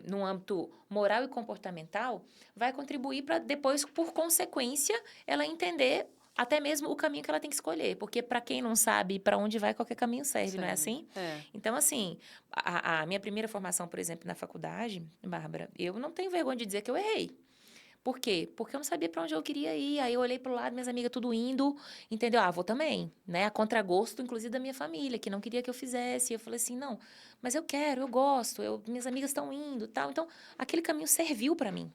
no âmbito moral e comportamental, vai contribuir para depois, por consequência, ela entender até mesmo o caminho que ela tem que escolher. Porque para quem não sabe para onde vai, qualquer caminho serve, não é Serve. assim? É. Então, assim, a minha primeira formação, por exemplo, na faculdade, Bárbara, eu não tenho vergonha de dizer que eu errei. Por quê? Porque eu não sabia para onde eu queria ir. Aí eu olhei pro lado, minhas amigas tudo indo, entendeu? Ah, vou também, né? A contragosto, inclusive, da minha família, que não queria que eu fizesse. E eu falei assim, não, mas eu quero, eu gosto, minhas amigas estão indo, tal. Então, aquele caminho serviu para mim.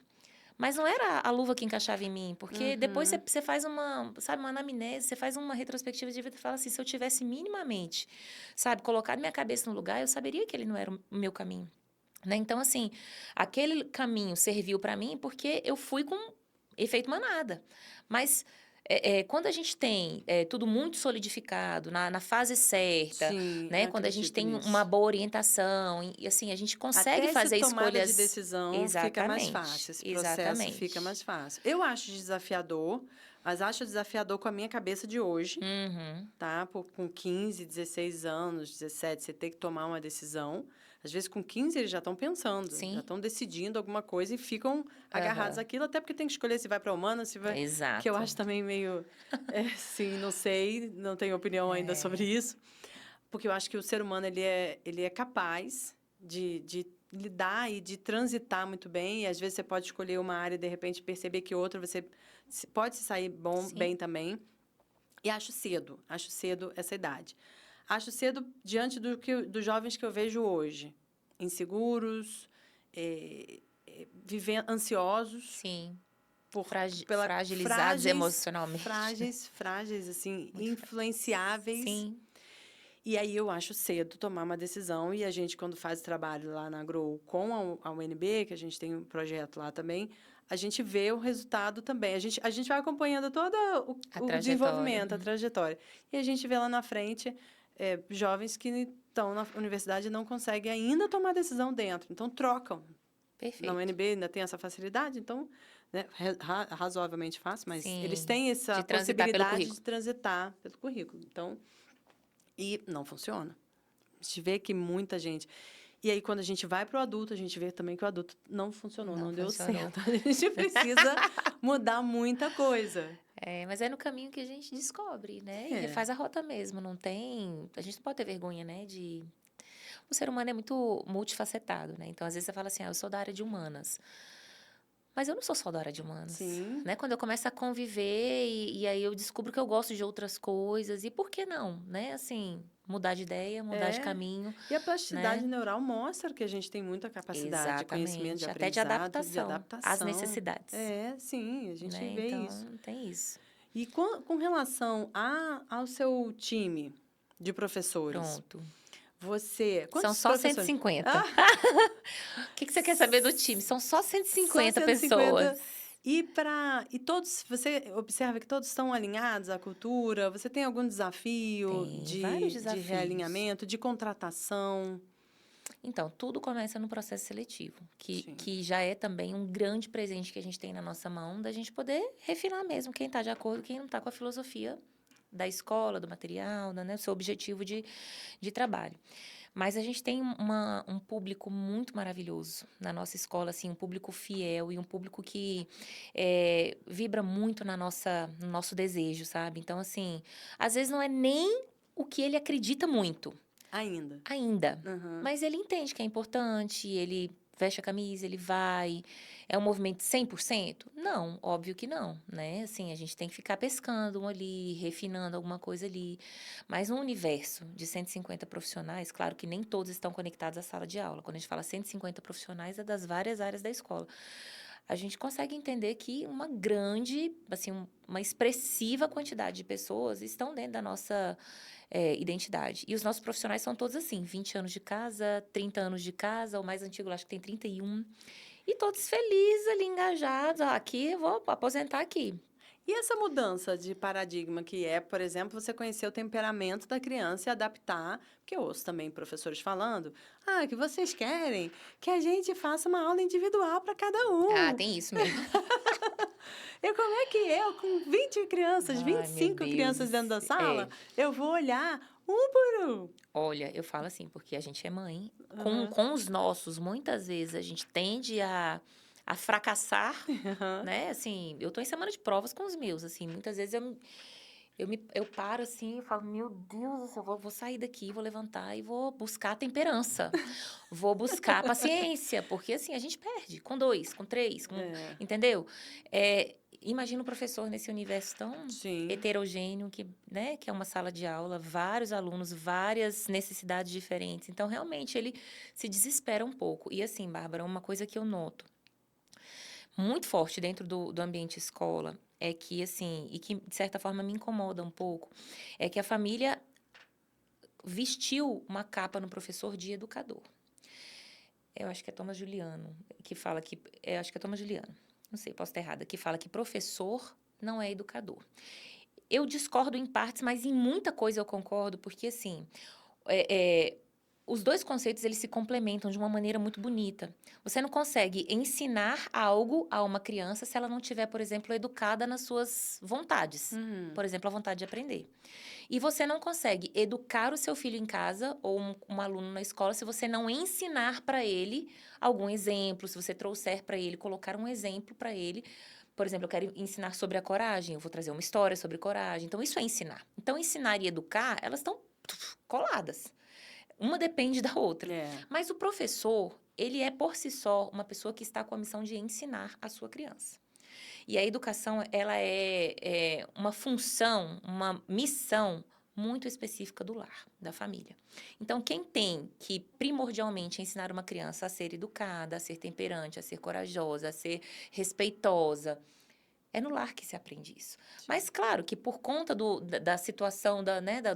Mas não era a luva que encaixava em mim, porque depois Uhum. você faz uma, sabe, uma anamnese, você faz uma retrospectiva de vida e fala assim, se eu tivesse minimamente, sabe, colocado minha cabeça no lugar, eu saberia que ele não era o meu caminho. Né? Então, assim, aquele caminho serviu para mim porque eu fui com efeito manada. Mas quando a gente tem tudo muito solidificado, na fase certa, Sim, né? eu Quando a gente acredito tem uma nisso. boa orientação, e assim, a gente consegue Até essa fazer tomada de escolhas. decisão fica mais Exatamente, fácil, esse processo fica exatamente. mais fácil. Eu acho desafiador, mas acho desafiador com a minha cabeça de hoje, Uhum, tá? Com 15, 16 anos, 17, você ter que tomar uma decisão. Às vezes, com 15, eles já estão pensando, já sim, estão decidindo alguma coisa e ficam agarrados aham, àquilo, até porque tem que escolher se vai para humana, se vai. Que eu exato. acho também meio. Sim, não sei, não tenho opinião ainda sobre É, isso. Porque eu acho que o ser humano ele é capaz de lidar e de transitar muito bem. E às vezes você pode escolher uma área e de repente perceber que outra você pode se sair sim, bem também. E acho cedo essa idade. Acho cedo diante dos jovens que eu vejo hoje, inseguros, vivendo ansiosos sim. por pela Fragilizados emocionalmente. frágeis assim, Muito influenciáveis. Sim. E aí eu acho cedo tomar uma decisão e a gente, quando faz trabalho lá na Grow com a UNB, que a gente tem um projeto lá também, a gente vê o resultado também. A gente vai acompanhando todo A o trajetória. desenvolvimento, a trajetória. E a gente vê lá na frente jovens que estão na universidade e não conseguem ainda tomar decisão dentro. Então, trocam. Na Perfeito. UNB ainda tem essa facilidade, então, né, razoavelmente fácil, mas eles Sim. têm essa De transitar pelo possibilidade de currículo. transitar pelo currículo. Então, e não funciona. A gente vê que muita gente. E aí, quando a gente vai para o adulto, a gente vê também que o adulto não funcionou, Não não deu funcionou. certo. A gente precisa mudar muita coisa. Mas é no caminho que a gente descobre, né? E É, refaz a rota mesmo. Não tem. A gente não pode ter vergonha, né? O ser humano é muito multifacetado, né? Então, às vezes você fala assim, eu sou da área de humanas. Mas eu não sou só da área de humanas, sim, né? Quando eu começo a conviver e aí eu descubro que eu gosto de outras coisas. E por que não, né? Assim, mudar de ideia, mudar de é. caminho, E a plasticidade né? neural mostra que a gente tem muita capacidade de conhecimento, de Exatamente. Até de aprendizado, de adaptação às adaptação. necessidades, É, sim, a gente né? vê isso. Então, tem isso. E com relação ao seu time de professores, Pronto. você. São Quantos só cento e professores? cinquenta. Ah, O que você quer saber do time? São só cento e só cinquenta 150. pessoas. E todos, você observa que todos estão alinhados à cultura? Você tem algum desafio Tem vários de desafios. realinhamento, de contratação? Então, tudo começa no processo seletivo, Sim. que já é também um grande presente que a gente tem na nossa mão, da gente poder refinar mesmo quem está de acordo, quem não está com a filosofia da escola, do material, né, o seu objetivo de trabalho. Mas a gente tem um público muito maravilhoso na nossa escola, assim, um público fiel e um público que vibra muito no nosso desejo, sabe? Então, assim, às vezes não é nem o que ele acredita muito Ainda. ainda, Aham. mas ele entende que é importante, ele veste a camisa, ele vai. É um movimento 100%? Não, óbvio que não, né? Assim, a gente tem que ficar pescando um ali, refinando alguma coisa ali. Mas no universo de 150 profissionais, claro que nem todos estão conectados à sala de aula. Quando a gente fala 150 profissionais, é das várias áreas da escola. A gente consegue entender que uma grande, assim, uma expressiva quantidade de pessoas estão dentro da nossa identidade. E os nossos profissionais são todos assim, 20 anos de casa, 30 anos de casa, o mais antigo eu acho que tem 31. E todos felizes ali, engajados. Ah, aqui, eu vou aposentar aqui. E essa mudança de paradigma que é, por exemplo, você conhecer o temperamento da criança e adaptar, porque eu ouço também professores falando, que vocês querem que a gente faça uma aula individual para cada Ah, um. tem isso mesmo. E como é que eu, com 20 crianças, vinte Ai, e meu cinco Deus crianças dentro da É. sala, eu vou olhar um por um? Olha, eu falo assim, porque a gente é mãe. Aham. Com os nossos, muitas vezes, a gente tende a fracassar, Aham. né? Assim, eu tô em semana de provas com os meus, assim. Muitas vezes eu paro assim e falo, meu Deus do céu, vou sair daqui, vou levantar e vou buscar a temperança. Vou buscar a paciência, porque assim, a gente perde com dois, com três, É, entendeu? Imagina um professor nesse universo tão sim. heterogêneo que, né, que é uma sala de aula, vários alunos, várias necessidades diferentes. Então, realmente, ele se desespera um pouco. E assim, Bárbara, uma coisa que eu noto muito forte dentro do ambiente escola é que, assim, e que de certa forma me incomoda um pouco, é que a família vestiu uma capa no professor de educador. Eu acho que é Thomas Juliano que fala que. Acho que é Thomas Juliano, não sei, posso estar errada, que fala que professor não é educador. Eu discordo em partes, mas em muita coisa eu concordo, porque assim, é, é, os dois conceitos eles se complementam de uma maneira muito bonita. Você não consegue ensinar algo a uma criança se ela não tiver, por exemplo, educada nas suas vontades. Uhum. Por exemplo, a vontade de aprender. E você não consegue educar o seu filho em casa ou um aluno na escola se você não ensinar para ele algum exemplo, se você trouxer para ele, colocar um exemplo para ele. Por exemplo, eu quero ensinar sobre a coragem, eu vou trazer uma história sobre coragem. Então, isso é ensinar. Então, ensinar e educar, elas estão coladas. Uma depende da outra. É. Mas o professor, ele é por si só uma pessoa que está com a missão de ensinar a sua criança. E a educação, ela é uma função, uma missão muito específica do lar, da família. Então, quem tem que primordialmente ensinar uma criança a ser educada, a ser temperante, a ser corajosa, a ser respeitosa, é no lar que se aprende isso. Mas, claro, que por conta da situação,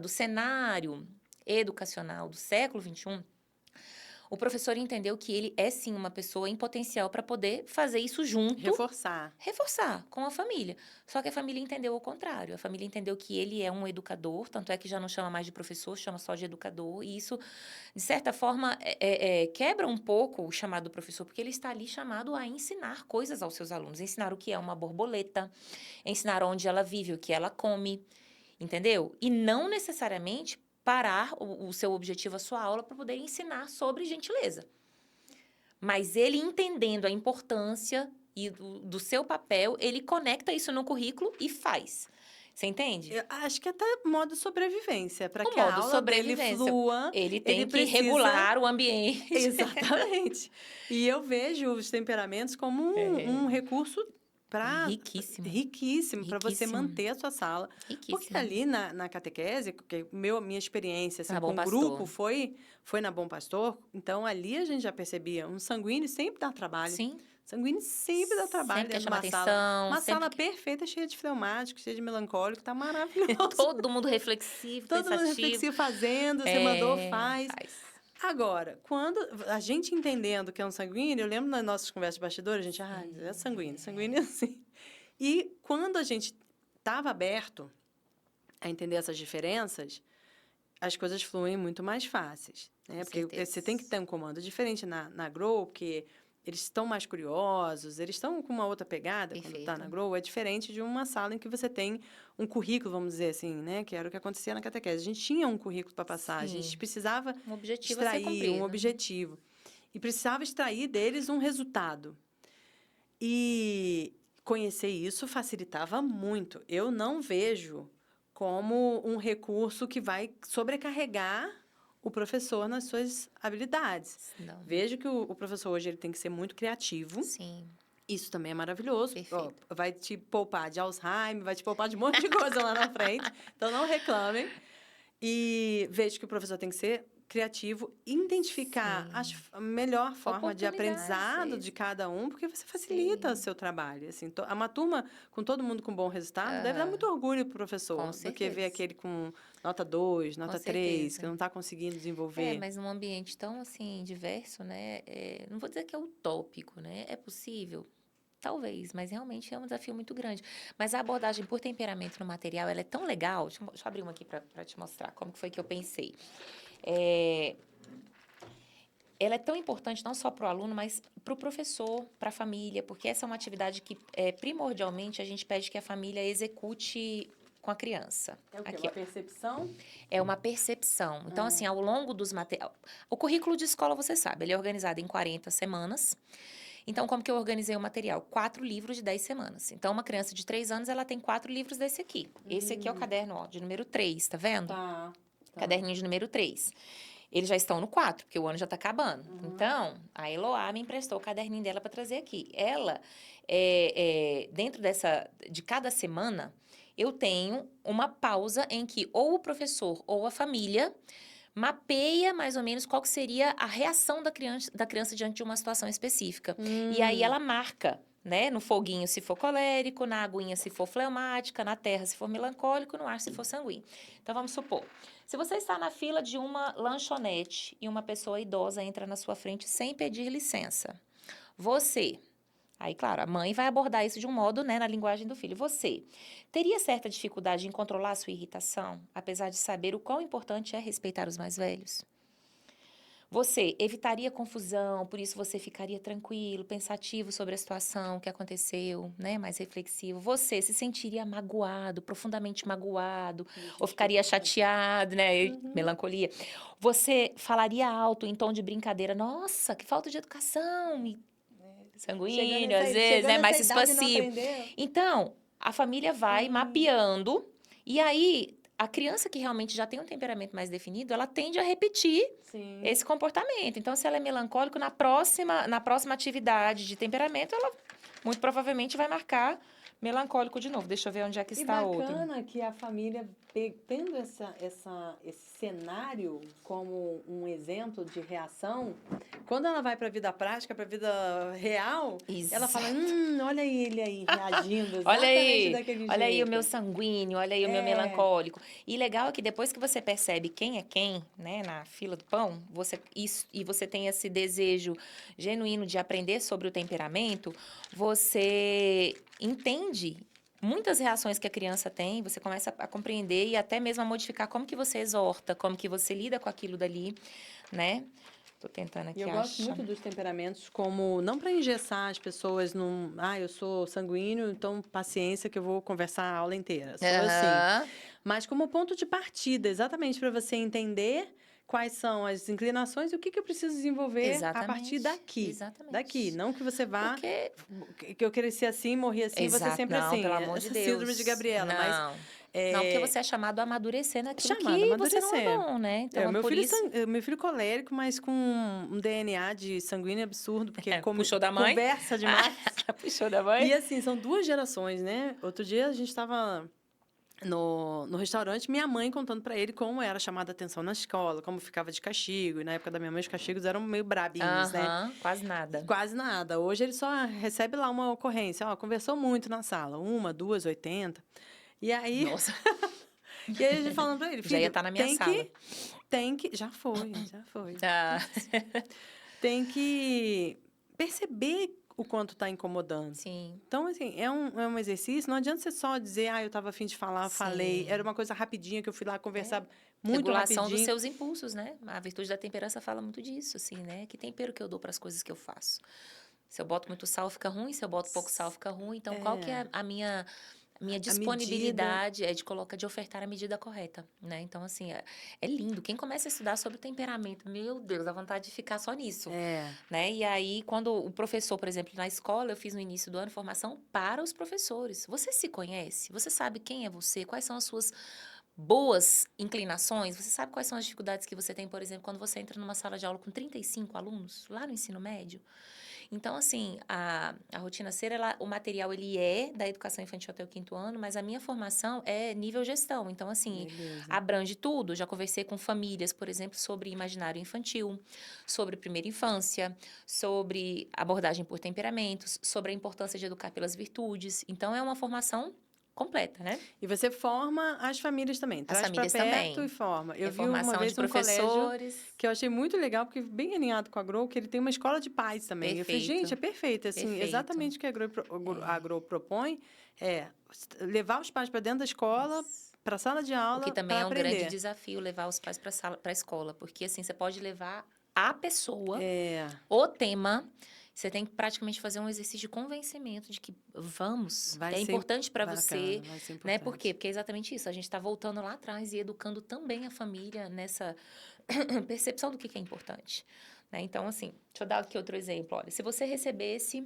do cenário educacional do século XXI, o professor entendeu que ele é sim uma pessoa em potencial para poder fazer isso junto, Reforçar. reforçar com a família. Só que a família entendeu o contrário. A família entendeu que ele é um educador, tanto é que já não chama mais de professor, chama só de educador. E isso, de certa forma, quebra um pouco o chamado do professor, porque ele está ali chamado a ensinar coisas aos seus alunos. Ensinar o que é uma borboleta, ensinar onde ela vive, o que ela come, entendeu? E não necessariamente parar o seu objetivo, a sua aula, para poder ensinar sobre gentileza. Mas ele entendendo a importância e do seu papel, ele conecta isso no currículo e faz. Você entende? Eu acho que até modo sobrevivência, para O que a modo aula dele sobrevivência. flua, Ele ele tem que precisa. regular o ambiente. Exatamente. E eu vejo os temperamentos como um É. recurso Riquíssimo. riquíssimo para você Riquíssimo. manter a sua sala. Porque Riquíssimo. ali na catequese, porque minha experiência assim, Tá bom, com o grupo pastor. foi na Bom Pastor, então ali a gente já percebia, um sanguíneo sempre dá trabalho. Sim. Sanguíneo sempre dá trabalho Sempre quer dentro de chamar uma sala. atenção. Uma Sempre sala perfeita, cheia de fleumático, cheia de melancólico, tá maravilhoso. todo mundo reflexivo, Todo mundo pensativo. reflexivo fazendo, você mandou, faz. Faz. Agora, quando a gente entendendo que é um sanguíneo, eu lembro nas nossas conversas de bastidores, a gente, é sanguíneo, sanguíneo é assim. E quando a gente estava aberto a entender essas diferenças, as coisas fluem muito mais fáceis, né? Com Porque certeza. você tem que ter um comando diferente na Grow, porque eles estão mais curiosos, eles estão com uma outra pegada quando está na Perfeito. Grow, é diferente de uma sala em que você tem um currículo, vamos dizer assim, né? Que era o que acontecia na catequese. A gente tinha um currículo para passar, a gente Sim. precisava Um objetivo a ser extrair um cumprido. objetivo. E precisava extrair deles um resultado. E conhecer isso facilitava muito. Eu não vejo como um recurso que vai sobrecarregar o professor nas suas habilidades. Não. Vejo que o professor hoje ele tem que ser muito criativo. Sim. Isso também é maravilhoso. Ó, Perfeito. vai te poupar de Alzheimer, vai te poupar de um monte de coisa lá na frente. Então, não reclamem. E vejo que o professor tem que ser criativo, identificar a melhor forma de aprendizado de cada um, porque você facilita o seu trabalho. Assim, uma turma com todo mundo com bom resultado deve dar muito orgulho para o professor do que ver aquele com nota 2, nota 3, que não está conseguindo desenvolver. Mas num ambiente tão, assim, diverso, né? Não vou dizer que é utópico, né? É possível? Talvez, mas realmente é um desafio muito grande. Mas a abordagem por temperamento no material, ela é tão legal. Deixa eu abrir uma aqui para te mostrar como que foi que eu pensei. Ela é tão importante não só para o aluno, mas para o professor, para a família, porque essa é uma atividade que, primordialmente, a gente pede que a família execute com a criança. É o quê? Aqui, uma percepção? É uma percepção. Então, assim, ao longo dos materiais... O currículo de escola, você sabe, ele é organizado em 40 semanas. Então, como que eu organizei o material? 4 livros de 10 semanas. Então, uma criança de 3 anos, ela tem 4 livros desse aqui. Esse aqui é o caderno, ó, de número 3, tá vendo? Tá. Caderninho de número 3. Eles já estão no 4, porque o ano já tá acabando. Então, a Eloá me emprestou o caderninho dela para trazer aqui. Ela, dentro de cada semana, eu tenho uma pausa em que ou o professor ou a família mapeia mais ou menos qual que seria a reação da criança diante de uma situação específica. E aí ela marca, né? No foguinho se for colérico, na aguinha se for fleumática, na terra se for melancólico, no ar se for sanguíneo. Então, vamos supor, se você está na fila de uma lanchonete e uma pessoa idosa entra na sua frente sem pedir licença, aí, claro, a mãe vai abordar isso de um modo, né, na linguagem do filho. Você teria certa dificuldade em controlar a sua irritação, apesar de saber o quão importante é respeitar os mais velhos? Você evitaria confusão, por isso você ficaria tranquilo, pensativo sobre a situação, o que aconteceu, né, mais reflexivo. Você se sentiria magoado, profundamente magoado, ou ficaria chateado, né, melancolia. Você falaria alto em tom de brincadeira, nossa, que falta de educação, sanguíneo, às vezes, né? Mais expansivo. Então, a família vai mapeando, e aí a criança que realmente já tem um temperamento mais definido, ela tende a repetir esse comportamento. Então, se ela é melancólica, na próxima atividade de temperamento, ela muito provavelmente vai marcar melancólico de novo. Deixa eu ver onde é que está outro. E bacana que a família, tendo esse cenário como um exemplo de reação, quando ela vai para a vida prática, para a vida real, ela fala, olha ele aí reagindo exatamente daquele jeito. Olha aí o meu sanguíneo, olha aí o meu melancólico. E legal é que depois que você percebe quem é quem, né, na fila do pão, e você tem esse desejo genuíno de aprender sobre o temperamento, você entende muitas reações que a criança tem, você começa a compreender e até mesmo a modificar como que você exorta, como que você lida com aquilo dali, né? Tô tentando aqui achar. Eu gosto muito dos temperamentos como, não para engessar as pessoas eu sou sanguíneo, então paciência que eu vou conversar a aula inteira. Sou assim. Mas como ponto de partida, exatamente para você entender quais são as inclinações e o que eu preciso desenvolver a partir daqui. Exatamente. Daqui, não que você vá... Que eu cresci assim, morri assim, você sempre assim. Não, pelo amor de Deus. Síndrome de Gabriela, mas... Não, porque você é chamado a amadurecer naquilo que você não é bom, né? Então, meu filho colérico, mas com um DNA de sanguíneo absurdo, porque puxou da mãe? Conversa demais. Puxou da mãe? E assim, são 2 gerações, né? Outro dia a gente estava no restaurante, minha mãe contando para ele como era chamada a atenção na escola, como ficava de castigo. E na época da minha mãe, os castigos eram meio brabinhos, né? Quase nada. Quase nada. Hoje ele só recebe lá uma ocorrência. Conversou muito na sala. 1, 2, 80. E aí... Nossa. E aí a gente falando pra ele, filho, já ia estar na minha sala. Já foi. Tem que perceber o quanto está incomodando. Sim. Então, assim, é um exercício. Não adianta você só dizer, eu estava a fim de falar, falei. Era uma coisa rapidinha que eu fui lá conversar muito Regulação rapidinho. dos seus impulsos, né? A virtude da temperança fala muito disso, assim, né? Que tempero que eu dou para as coisas que eu faço. Se eu boto muito sal, fica ruim. Se eu boto pouco sal, fica ruim. Então, qual que é a minha disponibilidade de ofertar a medida correta, né? Então, assim, é lindo. Quem começa a estudar sobre o temperamento, meu Deus, dá vontade de ficar só nisso, né? E aí, quando o professor, por exemplo, na escola, eu fiz no início do ano formação para os professores. Você se conhece? Você sabe quem é você? Quais são as suas boas inclinações, você sabe quais são as dificuldades que você tem, por exemplo, quando você entra numa sala de aula com 35 alunos, lá no ensino médio? Então, assim, a rotina ser, o material, ele é da educação infantil até o 5º ano, mas a minha formação é nível gestão. Então, assim, Beleza. abrange tudo. Já conversei com famílias, por exemplo, sobre imaginário infantil, sobre primeira infância, sobre abordagem por temperamentos, sobre a importância de educar pelas virtudes. Então, é uma formação completa, né? E você forma as famílias também, As traz para famílias perto e também. forma. Eu É vi uma formação de vez um colégio professores. que eu achei muito legal, porque bem alinhado com a Grow, que ele tem uma escola de pais também. Eu falei, gente, Perfeito, é perfeito, assim, perfeito. exatamente o que a É. Grow propõe é levar os pais para dentro da escola, Isso. para a sala de O que aula, também para é um grande aprender. desafio levar os pais para a escola, porque assim, você pode levar a pessoa, É, o tema, você tem que praticamente fazer um exercício de convencimento de que vamos, vai é ser importante para você, bacana, vai ser né? Por quê? importante. Porque é exatamente isso, a gente está voltando lá atrás e educando também a família nessa percepção do que é importante, né? Então, assim, deixa eu dar aqui outro exemplo. Olha, se você recebesse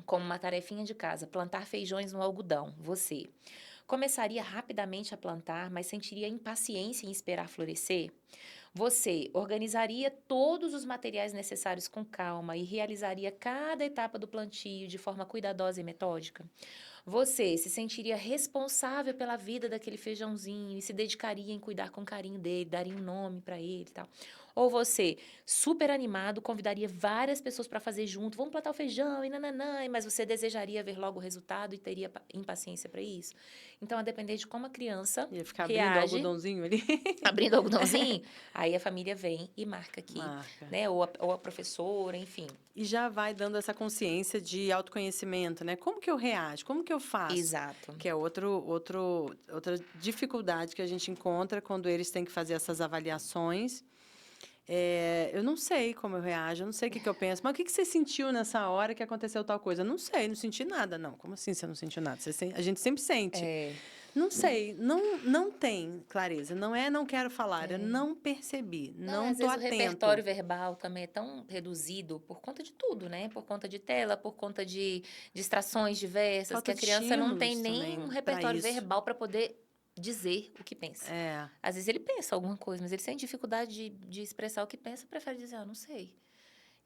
como uma tarefinha de casa, plantar feijões no algodão, você começaria rapidamente a plantar, mas sentiria impaciência em esperar florescer? Você organizaria todos os materiais necessários com calma e realizaria cada etapa do plantio de forma cuidadosa e metódica? Você se sentiria responsável pela vida daquele feijãozinho e se dedicaria em cuidar com carinho dele, daria um nome para ele e tal? Ou você, super animado, convidaria várias pessoas para fazer junto, vamos plantar o feijão e nananã, mas você desejaria ver logo o resultado e teria impaciência para isso? Então, a depender de como a criança Ia ficar abrindo o reage, algodãozinho ali. abrindo o algodãozinho, aí a família vem e marca aqui, Marca. né? Ou a professora, enfim. E já vai dando essa consciência de autoconhecimento, né? Como que eu reajo? Como que eu faço? Exato. Que é outra dificuldade que a gente encontra quando eles têm que fazer essas avaliações. Eu não sei como eu reajo, eu não sei o que, que eu penso. Mas o que, que você sentiu nessa hora que aconteceu tal coisa? Não sei, não senti nada. Não, como assim você não sentiu nada? A gente sempre sente. É, Não sei, não tem clareza. Não é não quero falar, eu é. não percebi, Não, não às estou vezes o atento. repertório verbal também é tão reduzido por conta de tudo, né? Por conta de tela, por conta de distrações diversas, que Falta a de criança não tem estímulos nem um também para repertório isso. verbal para poder dizer o que pensa. É. Às vezes ele pensa alguma coisa, mas ele tem dificuldade de expressar o que pensa, prefere dizer, ah, não sei.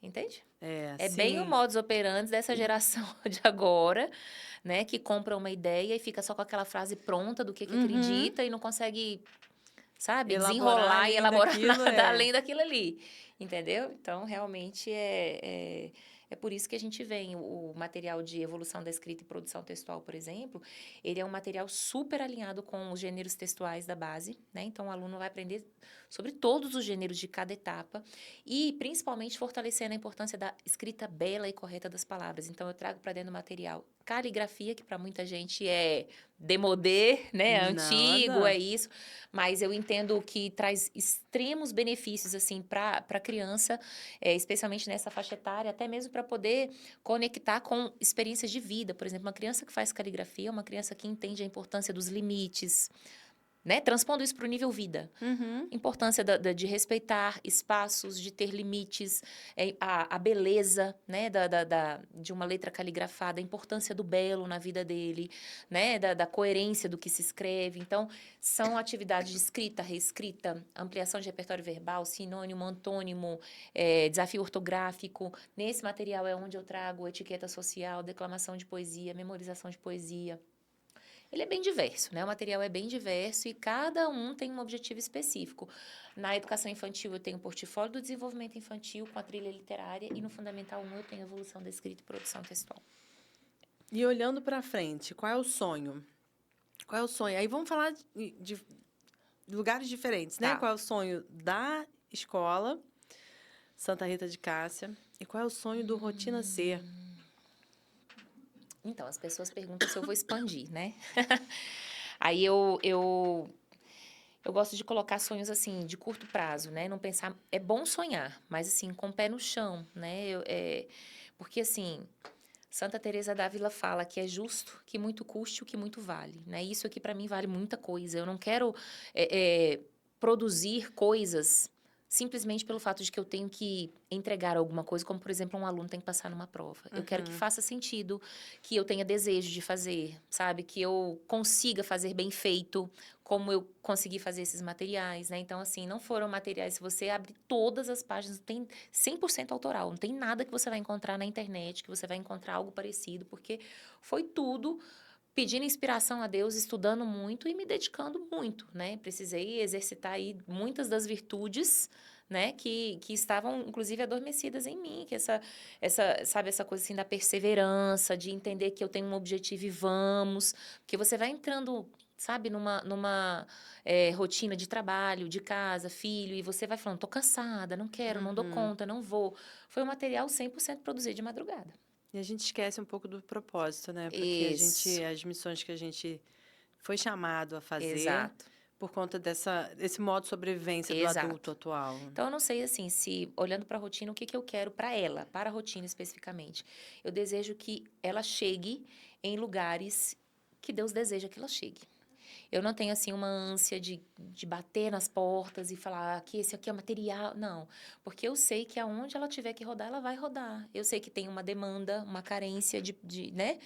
Entende? É bem o Sim. modus operandi dessa geração de agora, né? Que compra uma ideia e fica só com aquela frase pronta do que Uhum. acredita e não consegue, sabe, Elaborar desenrolar e além elaborar daquilo nada é. além daquilo ali, entendeu? Então, realmente, é por isso que a gente vem, o material de evolução da escrita e produção textual, por exemplo, ele é um material super alinhado com os gêneros textuais da base, né? Então, o aluno vai aprender sobre todos os gêneros de cada etapa e, principalmente, fortalecendo a importância da escrita bela e correta das palavras. Então, eu trago para dentro do material caligrafia, que para muita gente é demodê, né? Antigo, é Nada. isso. Mas eu entendo que traz extremos benefícios, assim, para a criança, especialmente nessa faixa etária, até mesmo para poder conectar com experiências de vida. Por exemplo, uma criança que faz caligrafia é uma criança que entende a importância dos limites, né? Transpondo isso para o nível vida. Uhum. Importância de respeitar espaços, de ter limites, a beleza, né, de uma letra caligrafada, a importância do belo na vida dele, né, da coerência do que se escreve. Então, são atividades de escrita, reescrita, ampliação de repertório verbal, sinônimo, antônimo, desafio ortográfico. Nesse material é onde eu trago etiqueta social, declamação de poesia, memorização de poesia. Ele é bem diverso, né? O material é bem diverso e cada um tem um objetivo específico. Na educação infantil, eu tenho o portfólio do desenvolvimento infantil com a trilha literária e no Fundamental 1 eu tenho a evolução da escrita e produção textual. E olhando para frente, qual é o sonho? Qual é o sonho? Aí vamos falar de lugares diferentes, né? Tá. Qual é o sonho da escola Santa Rita de Cássia e qual é o sonho do Rotina Ser? Então, as pessoas perguntam se eu vou expandir, né? Aí eu gosto de colocar sonhos assim, de curto prazo, né? Não pensar. É bom sonhar, mas assim, com o pé no chão, né? Porque assim. Santa Teresa d'Ávila fala que é justo que muito custe o que muito vale, né? Isso aqui para mim vale muita coisa. Eu não quero produzir coisas simplesmente pelo fato de que eu tenho que entregar alguma coisa, como, por exemplo, um aluno tem que passar numa prova. Eu quero que faça sentido, que eu tenha desejo de fazer, sabe? Que eu consiga fazer bem feito, como eu consegui fazer esses materiais, né? Então, assim, não foram materiais, se você abre todas as páginas, tem 100% autoral, não tem nada que você vai encontrar na internet, que você vai encontrar algo parecido, porque foi tudo pedindo inspiração a Deus, estudando muito e me dedicando muito, né? Precisei exercitar aí muitas das virtudes, né? Que estavam, inclusive, adormecidas em mim. Que sabe, essa coisa assim da perseverança, de entender que eu tenho um objetivo e vamos. Porque você vai entrando, sabe, numa rotina de trabalho, de casa, filho, e você vai falando, tô cansada, não quero, não dou conta, não vou. Foi um material 100% produzido de madrugada. E a gente esquece um pouco do propósito, né? Porque Isso, as missões que a gente foi chamado a fazer exato. por conta desse modo de sobrevivência do adulto Exato. atual. Então, eu não sei, assim, se, olhando para a rotina, o que que eu quero para ela, para a rotina especificamente. Eu desejo que ela chegue em lugares que Deus deseja que ela chegue. Eu não tenho, assim, uma ânsia de bater nas portas e falar que esse aqui é o material. Não, porque eu sei que aonde ela tiver que rodar, ela vai rodar. Eu sei que tem uma demanda, uma carência né,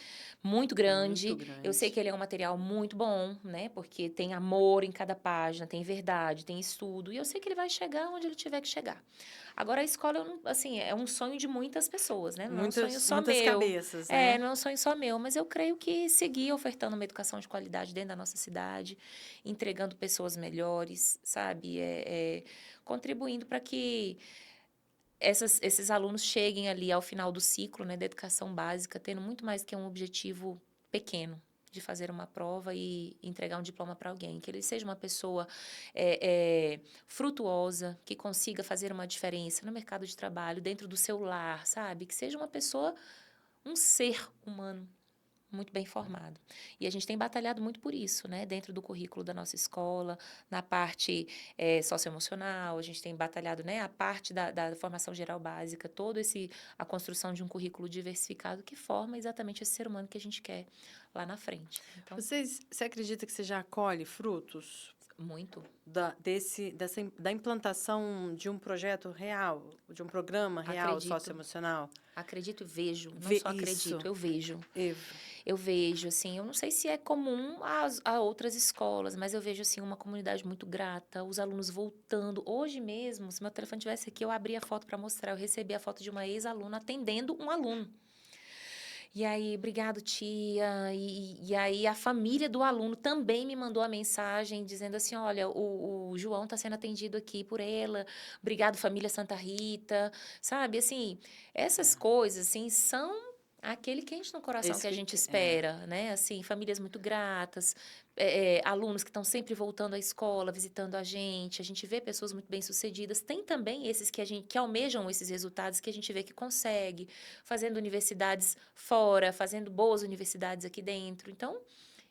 muito Muito grande. Eu sei grande. que ele é um material muito bom, né, porque tem amor em cada página, tem verdade, tem estudo. E eu sei que ele vai chegar onde ele tiver que chegar. Agora, a escola, assim, é um sonho de muitas pessoas, né? Não é um sonho só Muitas meu. cabeças, né? Não é um sonho só meu, mas eu creio que seguir ofertando uma educação de qualidade dentro da nossa cidade, entregando pessoas melhores, sabe? Contribuindo para que esses alunos cheguem ali ao final do ciclo, né, da educação básica, tendo muito mais que um objetivo pequeno de fazer uma prova e entregar um diploma para alguém, que ele seja uma pessoa frutuosa, que consiga fazer uma diferença no mercado de trabalho, dentro do seu lar, sabe? Que seja uma pessoa, um ser humano muito bem formado. E a gente tem batalhado muito por isso, né? Dentro do currículo da nossa escola, na parte socioemocional, a gente tem batalhado, né? A parte da formação geral básica, a construção de um currículo diversificado que forma exatamente esse ser humano que a gente quer lá na frente. Então, Você acredita que você já colhe frutos muito. da implantação de um projeto real, de um programa real Acredito. socioemocional? Acredito e vejo. Não Vê só isso. acredito, eu vejo. Ev- Eu vejo, assim, eu não sei se é comum a outras escolas, mas eu vejo, assim, uma comunidade muito grata, os alunos voltando. Hoje mesmo, se meu telefone tivesse aqui, eu abri a foto para mostrar. Eu recebi a foto de uma ex-aluna atendendo um aluno. E aí, obrigado, tia. E aí, a família do aluno também me mandou a mensagem dizendo assim: olha, o João está sendo atendido aqui por ela. Obrigado, família Santa Rita. Sabe, assim, essas coisas, assim, são aquele quente no coração Esse que a que gente é. espera, né? Assim, famílias muito gratas, alunos que estão sempre voltando à escola, visitando a gente vê pessoas muito bem-sucedidas. Tem também esses que almejam esses resultados que a gente vê que consegue, fazendo universidades fora, fazendo boas universidades aqui dentro. Então,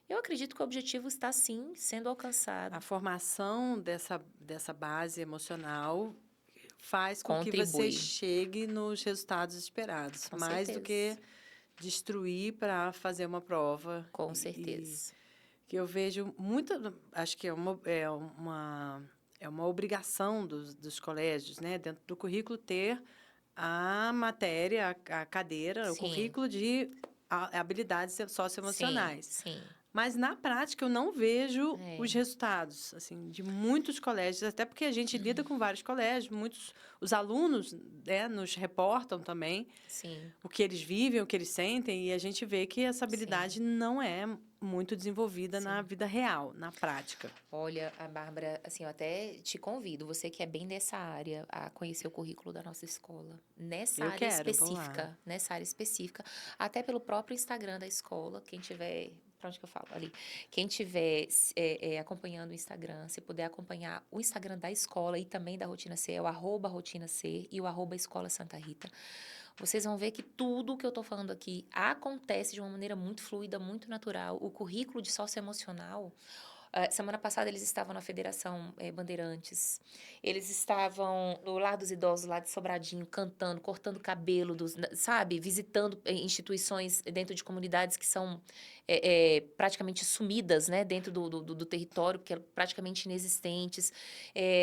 eu acredito que o objetivo está, sim, sendo alcançado. A formação dessa base emocional faz com que você Contribui, chegue nos resultados esperados, com mais do que certeza. destruir para fazer uma prova. Com E certeza. que eu vejo muita, acho que é uma obrigação dos colégios, né, dentro do currículo, ter a matéria, a cadeira, o Sim, currículo de habilidades sim, socioemocionais. sim. Mas, na prática, eu não vejo os É, resultados, assim, de muitos colégios, até porque a gente lida com vários colégios, os alunos, né, nos reportam também sim, o que eles vivem, o que eles sentem, e a gente vê que essa sim, habilidade não é muito desenvolvida na sim. vida real, na prática. Olha, a Bárbara, assim, eu até te convido, você que é bem dessa área, a conhecer o currículo da nossa escola. Eu quero, vou lá. Nessa área específica, até pelo próprio Instagram da escola, quem tiver, para onde que eu falo? Ali. Quem tiver acompanhando o Instagram, se puder acompanhar o Instagram da escola e também da Rotina C, é o @Rotina C e o @Escola Santa Rita. Vocês vão ver que tudo o que eu estou falando aqui acontece de uma maneira muito fluida, muito natural. O currículo de socioemocional Semana passada eles estavam na Federação Bandeirantes. Eles estavam no Lar dos Idosos, lá de Sobradinho, cantando, cortando cabelo, sabe? Visitando instituições dentro de comunidades que são praticamente sumidas, né? Dentro do território, que é praticamente inexistentes.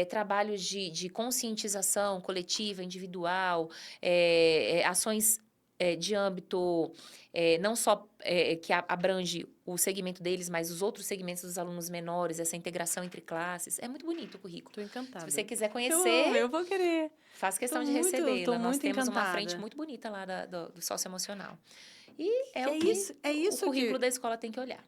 Trabalhos de conscientização coletiva, individual, ações de âmbito não só que abrange o segmento deles, mas os outros segmentos dos alunos menores, essa integração entre classes. É muito bonito o currículo. Estou encantada. Se você quiser conhecer, eu vou querer. Faço questão de recebê-la. Nós temos uma frente muito bonita lá do socioemocional. E é o currículo da escola tem que olhar.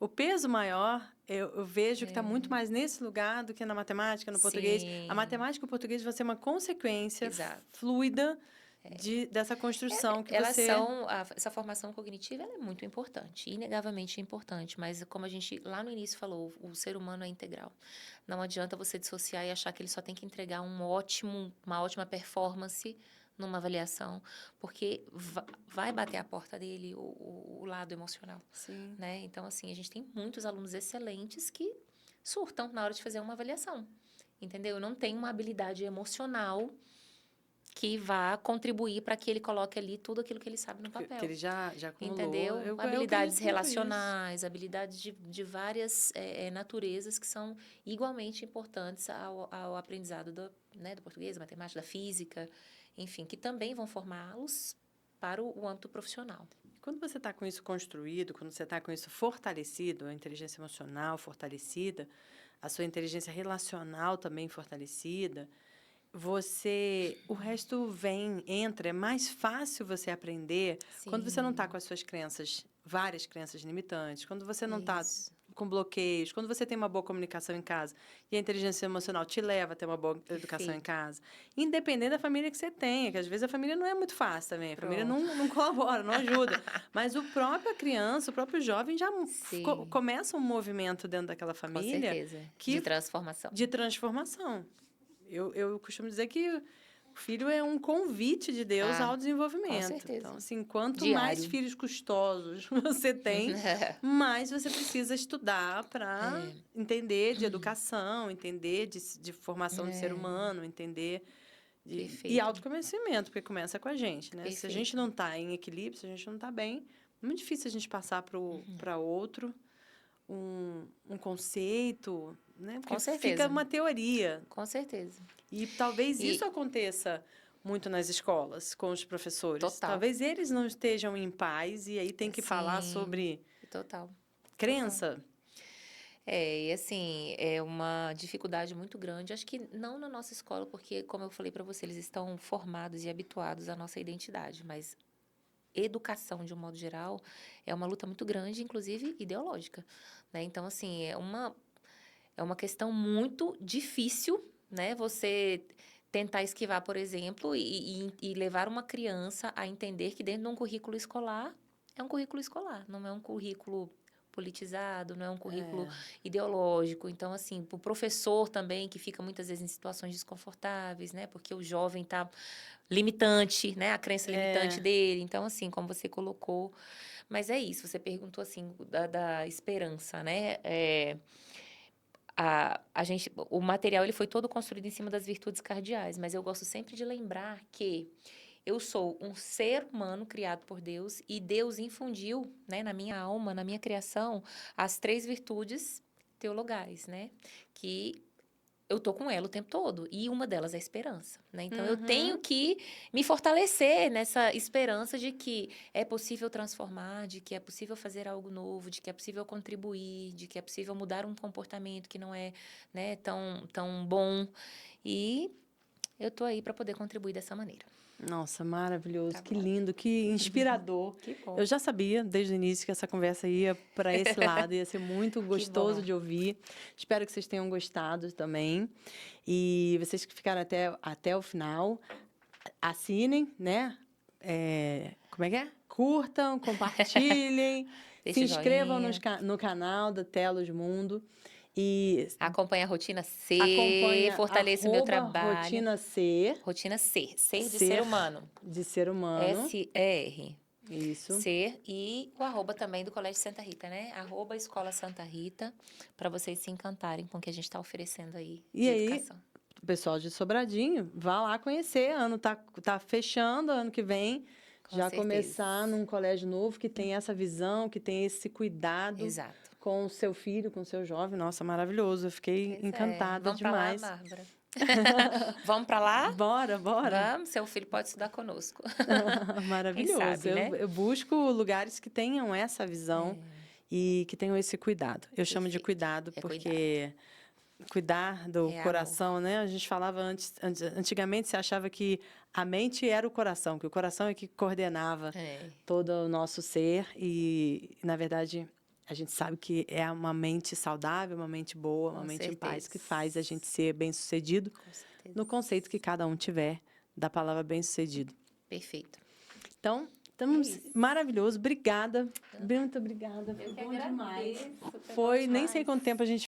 O peso maior, eu vejo que está muito mais nesse lugar do que na matemática, no português. A matemática e o português vai ser uma consequência fluida dessa construção que você... Essa formação cognitiva ela é muito importante, inegavelmente importante, mas como a gente lá no início falou, o ser humano é integral. Não adianta você dissociar e achar que ele só tem que entregar uma ótima performance numa avaliação, porque vai bater a porta dele o lado emocional. Sim. Né? Então, assim, a gente tem muitos alunos excelentes que surtam na hora de fazer uma avaliação, entendeu? Não tem uma habilidade emocional que vá contribuir para que ele coloque ali tudo aquilo que ele sabe no papel. Que ele já acumulou. Entendeu? Habilidades relacionais, habilidades de várias naturezas que são igualmente importantes ao aprendizado do português, da matemática, da física, enfim, que também vão formá-los para o âmbito profissional. Quando você está com isso construído, quando você está com isso fortalecido, a inteligência emocional fortalecida, a sua inteligência relacional também fortalecida, o resto entra, é mais fácil você aprender. Sim. Quando você não está com as suas crenças, várias crenças limitantes, quando você não está com bloqueios, quando você tem uma boa comunicação em casa e a inteligência emocional te leva a ter uma boa educação em casa, independente da família que você tenha, que às vezes a família não é muito fácil também, a família não colabora, não ajuda, mas a própria criança, o próprio jovem já começa um movimento dentro daquela família. Com certeza. De transformação. De transformação. Eu costumo dizer que o filho é um convite de Deus ao desenvolvimento. Com certeza. Então, assim, quanto mais filhos custosos você tem, mais você precisa estudar para entender de educação, entender de formação de ser humano, entender e autoconhecimento, porque começa com a gente, né? Se a gente não está em equilíbrio, se a gente não está bem, é muito difícil a gente passar para outro um conceito, né? Porque com certeza. Fica uma teoria. Com certeza. E talvez isso aconteça muito nas escolas, com os professores. Total. Talvez eles não estejam em paz e aí tem que falar sobre crença. E assim, é uma dificuldade muito grande. Acho que não na nossa escola, porque, como eu falei para você, eles estão formados e habituados à nossa identidade, mas educação, de um modo geral, é uma luta muito grande, inclusive ideológica, né? Então, assim, é uma questão muito difícil, né? Você tentar esquivar, por exemplo, e levar uma criança a entender que dentro de um currículo escolar, é um currículo escolar, não é um currículo politizado, não é um currículo ideológico. Então, assim, para o professor também, que fica muitas vezes em situações desconfortáveis, né? Porque o jovem está limitante, né? A crença limitante dele. Então, assim, como você colocou... Mas é isso, você perguntou, assim, da esperança, né? O material ele foi todo construído em cima das virtudes cardeais, mas eu gosto sempre de lembrar que eu sou um ser humano criado por Deus e Deus infundiu, né, na minha alma, na minha criação, as 3 virtudes teologais, né? Que eu tô com ela o tempo todo. E uma delas é a esperança, né? Então, eu tenho que me fortalecer nessa esperança de que é possível transformar, de que é possível fazer algo novo, de que é possível contribuir, de que é possível mudar um comportamento que não é, né, tão bom. E eu tô aí para poder contribuir dessa maneira. Nossa, maravilhoso, que lindo, que inspirador. Que bom. Eu já sabia desde o início que essa conversa ia para esse lado, ia ser muito gostoso de ouvir. Espero que vocês tenham gostado também. E vocês que ficaram até o final, assinem, né? Como é que é? Curtam, compartilhem, se inscrevam no canal da Telos Mundo. E acompanha a Rotina C, fortaleça o meu trabalho. Rotina C. Rotina C, ser de ser humano. De ser humano. SR. Isso. Ser, e o arroba também do Colégio Santa Rita, né? Arroba Escola Santa Rita, para vocês se encantarem com o que a gente está oferecendo aí E de aí, educação. o pessoal de Sobradinho, vá lá conhecer. Ano tá fechando, ano que vem. Com Já certeza. começar num colégio novo que tem essa visão, que tem esse cuidado Exato. com o seu filho, com o seu jovem. Nossa, maravilhoso. Eu fiquei Pois é. encantada Vamos demais. para lá, Bárbara. Vamos para lá? Bora, bora. Vamos, seu filho pode estudar conosco. Maravilhoso. sabe, né? Eu busco lugares que tenham essa visão e que tenham esse cuidado. Eu chamo de Perfeito. cuidado É porque cuidar do É coração, né? A gente falava antigamente, você achava que a mente era o coração, que o coração é que coordenava todo o nosso ser e, na verdade, a gente sabe que é uma mente saudável, uma mente boa, uma Com mente em paz certeza. que faz a gente ser bem-sucedido Com certeza. no conceito que cada um tiver da palavra bem-sucedido. Perfeito. Então, estamos maravilhoso. Obrigada. Muito obrigada. Eu Foi que bom demais. agradeço. Foi, nem sei demais. quanto tempo a gente